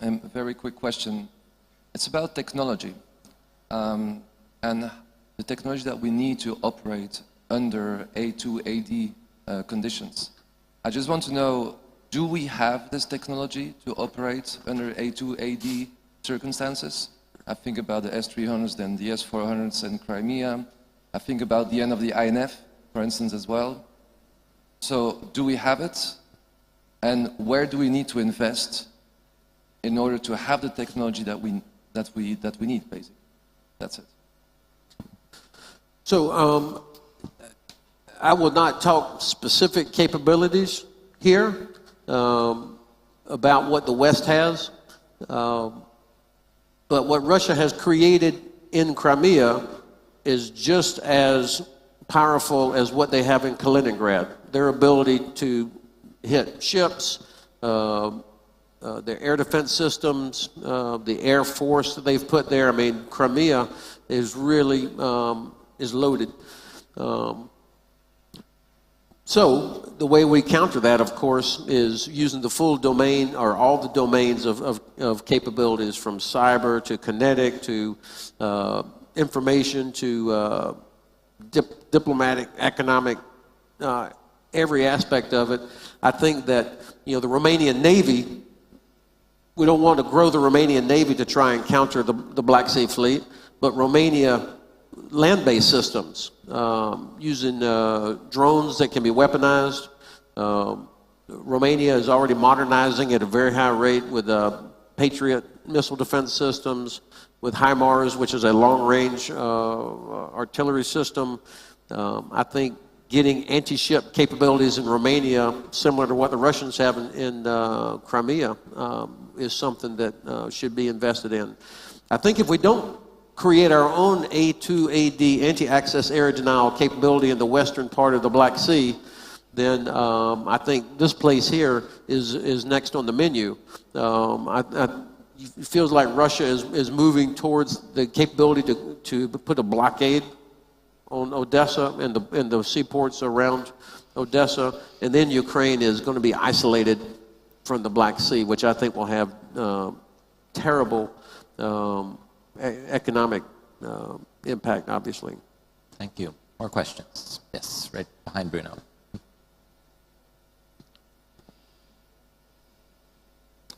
Speaker 1: A very quick question. It's about technology and the technology that we need to operate under A2AD conditions. I just want to know, do we have this technology to operate under A2AD circumstances? I think about the S-300s and the S-400s in Crimea. I think about the end of the INF, for instance, as well. So do we have it? And where do we need to invest in order to have the technology that we need, basically? That's it.
Speaker 5: So I will not talk specific capabilities here about what the West has, but what Russia has created in Crimea is just as powerful as what they have in Kaliningrad. Their ability to hit ships, their air defense systems, the air force that they've put there. I mean, Crimea is really is loaded. So the way we counter that, of course, is using the full domain or all the domains of capabilities, from cyber to kinetic to information to diplomatic, economic, every aspect of it. I think that, the Romanian Navy, we don't want to grow the Romanian Navy to try and counter the Black Sea Fleet, but Romania land-based systems, using drones that can be weaponized. Romania is already modernizing at a very high rate with Patriot missile defense systems, with HIMARS, which is a long-range artillery system. I think getting anti-ship capabilities in Romania, similar to what the Russians have in Crimea, is something that should be invested in. I think if we don't create our own A2AD anti-access air denial capability in the western part of the Black Sea, then I think this place here is next on the menu. It feels like Russia is moving towards the capability to put a blockade on Odesa and the seaports around Odesa, and then Ukraine is going to be isolated from the Black Sea, which I think will have terrible economic impact, obviously.
Speaker 2: Thank you. More questions? Yes, right behind Bruno.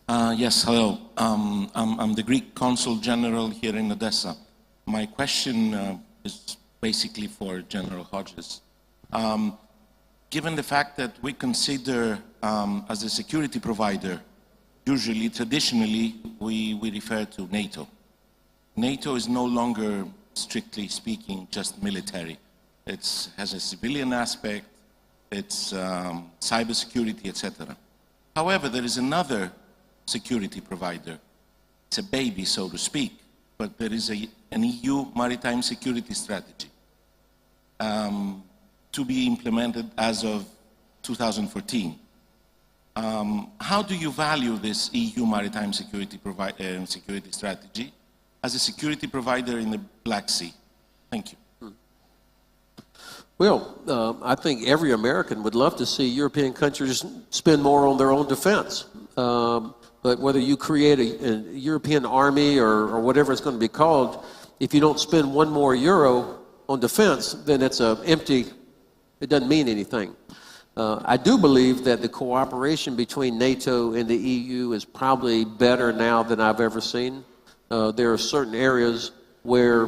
Speaker 11: Yes, hello. I'm the Greek Consul General here in Odessa. My question is basically for General Hodges. Given the fact that we consider as a security provider, usually, traditionally, we refer to NATO. NATO is no longer, strictly speaking, just military. It has a civilian aspect, it's cybersecurity, etc. However, there is another security provider. It's a baby, so to speak, but there is an EU maritime security strategy to be implemented as of 2014. How do you value this EU maritime security strategy as a security provider in the Black Sea? Thank you.
Speaker 5: Well, I think every American would love to see European countries spend more on their own defense. But whether you create a European army or whatever it's going to be called, if you don't spend one more euro on defense, then it's empty. It doesn't mean anything. I do believe that the cooperation between NATO and the EU is probably better now than I've ever seen. There are certain areas where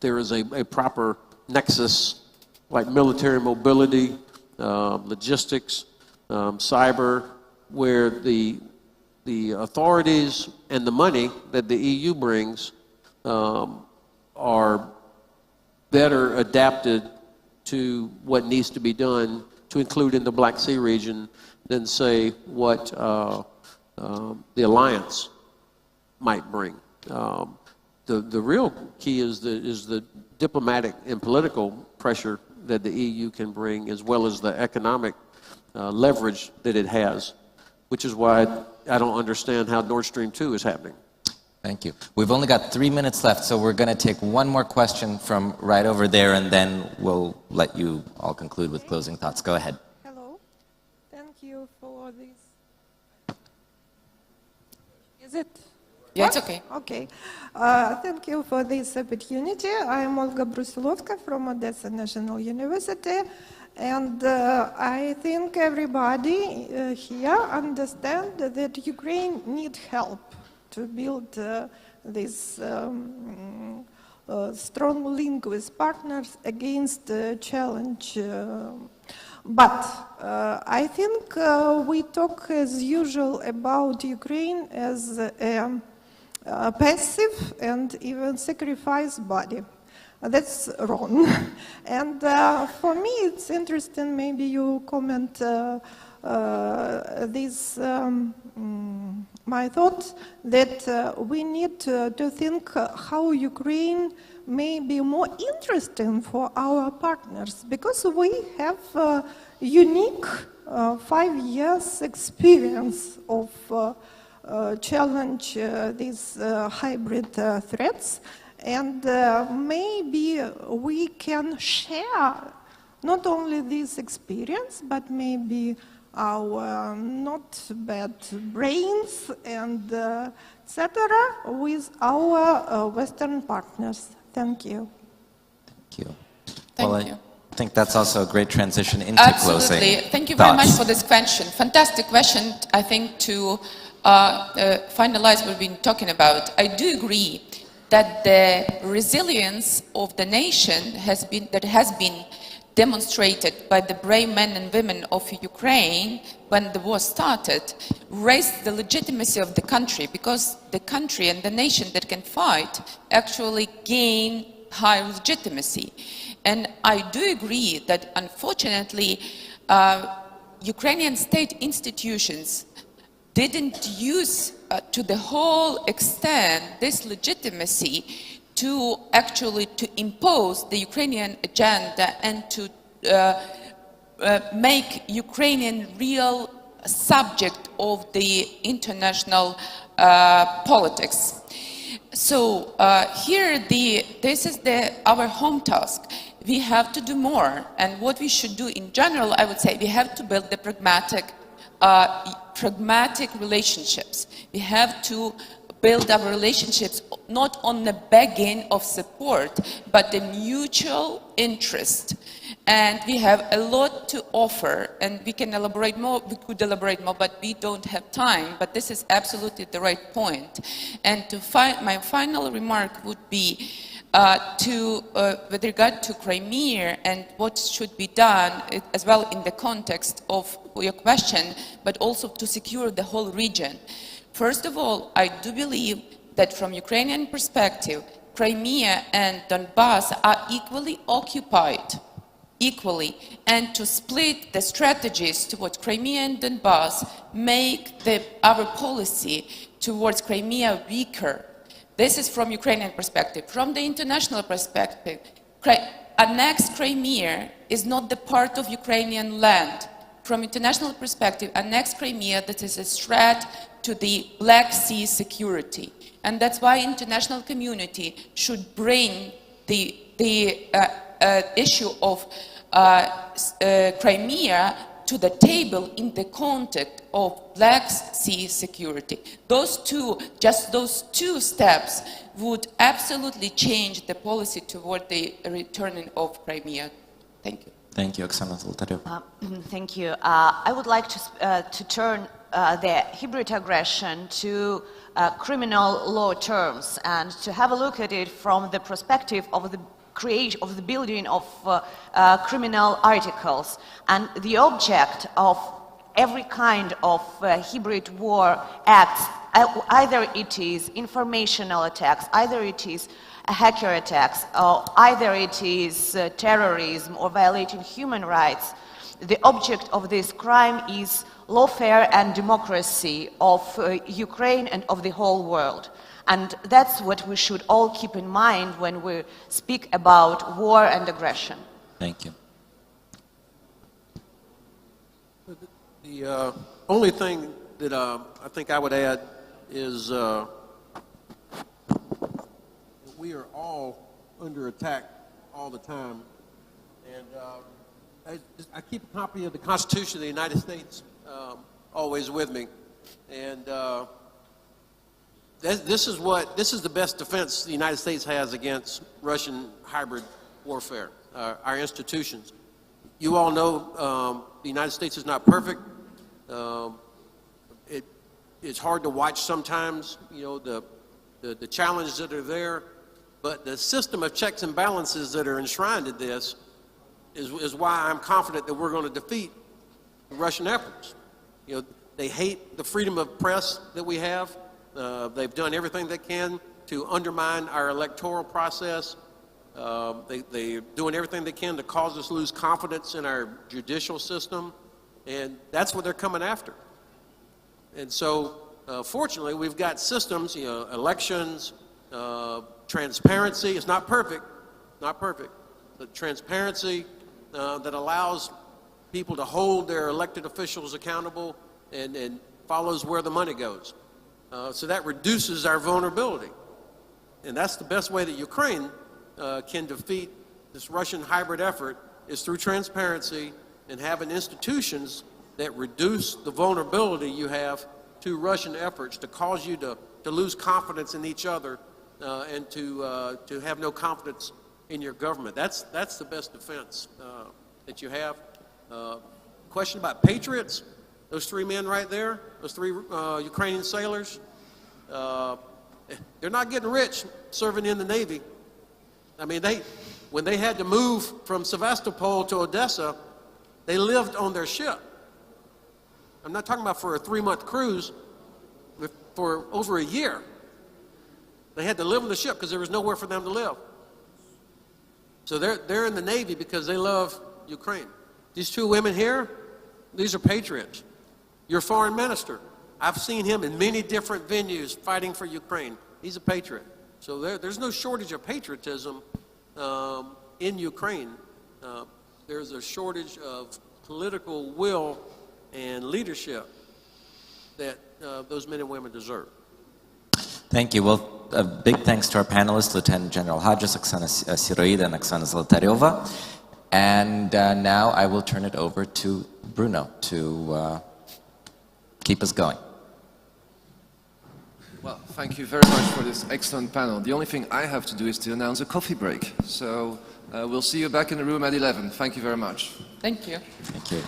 Speaker 5: there is a proper nexus, like military mobility, logistics, cyber, where the authorities and the money that the EU brings are better adapted to what needs to be done to include in the Black Sea region than, say, what the alliance might bring. The real key is the diplomatic and political pressure that the EU can bring, as well as the economic leverage that it has, which is why I don't understand how Nord Stream 2 is happening.
Speaker 2: Thank you. We've only got 3 minutes left, so we're going to take one more question from right over there, and then we'll let you all conclude with closing thoughts. Go ahead.
Speaker 12: Hello. Thank you for this. Is it?
Speaker 3: Yeah, it's okay.
Speaker 12: Okay. Thank you for this opportunity. I'm Olga Brusilovska from Odessa National University. And I think everybody here understands that Ukraine needs help to build this strong link with partners against the challenge. But I think we talk as usual about Ukraine as a passive and even sacrificed body. That's wrong. And for me, it's interesting. Maybe you comment this. My thought that we need to think how Ukraine may be more interesting for our partners, because we have unique 5 years experience of challenge these hybrid threats, and maybe we can share not only this experience, but maybe our not bad brains and etc. with our Western partners. Thank you.
Speaker 2: Thank you.
Speaker 3: Thank you.
Speaker 2: I think that's also a great transition into closing.
Speaker 3: Absolutely. Thank you very much
Speaker 2: thoughts.
Speaker 3: for this question. Fantastic question, I think, to finalize what we've been talking about. I do agree that the resilience of the nation has been demonstrated by the brave men and women of Ukraine when the war started, raised the legitimacy of the country, because the country and the nation that can fight actually gain high legitimacy. And I do agree that, unfortunately, Ukrainian state institutions didn't use to the whole extent this legitimacy to actually impose the Ukrainian agenda and to make Ukrainian real subject of the international politics. So here, this is our home task. We have to do more, and what we should do in general, I would say, we have to build the pragmatic relationships. We have to build our relationships not on the begging of support, but the mutual interest. And we have a lot to offer, and we can elaborate more, we could elaborate more, but we don't have time. But this is absolutely the right point. And my final remark would be with regard to Crimea and what should be done, as well in the context of your question, but also to secure the whole region. First of all, I do believe that from Ukrainian perspective, Crimea and Donbass are equally occupied, and to split the strategies towards Crimea and Donbass make our policy towards Crimea weaker. This is from Ukrainian perspective. From the international perspective, annexed Crimea is not the part of Ukrainian land. From international perspective, annexed Crimea, that is a threat to the Black Sea security. And that's why international community should bring the issue of Crimea to the table in the context of Black Sea security. Just those two steps would absolutely change the policy toward the returning of Crimea. Thank you.
Speaker 2: Thank you, Oksana Zolotaryova.
Speaker 4: Thank you. I would like to turn the hybrid aggression to criminal law terms and to have a look at it from the perspective of the creation of the building of criminal articles. And the object of every kind of hybrid war acts, either it is informational attacks, either it is hacker attacks, or either it is terrorism or violating human rights, the object of this crime is lawfare and democracy of Ukraine and of the whole world. And that's what we should all keep in mind when we speak about war and aggression.
Speaker 2: Thank you.
Speaker 5: The only thing that I think I would add is we are all under attack all the time. And I keep a copy of the Constitution of the United States always with me. And this is the best defense the United States has against Russian hybrid warfare, our institutions. You all know the United States is not perfect. It's hard to watch sometimes, you know, the challenges that are there, but the system of checks and balances that are enshrined in this is why I'm confident that we're going to defeat the Russian efforts. You know, they hate the freedom of press that we have. They've done everything they can to undermine our electoral process. They're doing everything they can to cause us to lose confidence in our judicial system, and that's what they're coming after. And so, fortunately, we've got systems, elections, transparency. It's not perfect, but transparency that allows people to hold their elected officials accountable and follows where the money goes. So that reduces our vulnerability. And that's the best way that Ukraine can defeat this Russian hybrid effort, is through transparency and having institutions that reduce the vulnerability you have to Russian efforts to cause you to lose confidence in each other and to have no confidence in your government. That's the best defense that you have. Question about patriots, those three men right there, those three Ukrainian sailors, they're not getting rich serving in the Navy. I mean, when they had to move from Sevastopol to Odessa, they lived on their ship. I'm not talking about for a 3-month cruise, but for over a year. They had to live on the ship because there was nowhere for them to live. So they're in the Navy because they love Ukraine. These two women here, these are patriots. Your foreign minister, I've seen him in many different venues fighting for Ukraine. He's a patriot. So there's no shortage of patriotism in Ukraine. There's a shortage of political will and leadership that those men and women deserve.
Speaker 2: Thank you. Well, a big thanks to our panelists, Lieutenant General Hodges, Oksana Syroyid, and Oksana Zolotaryova. And now I will turn it over to Bruno to keep us going.
Speaker 1: Well, thank you very much for this excellent panel. The only thing I have to do is to announce a coffee break. So we'll see you back in the room at 11. Thank you very much.
Speaker 3: Thank you.
Speaker 2: Thank you.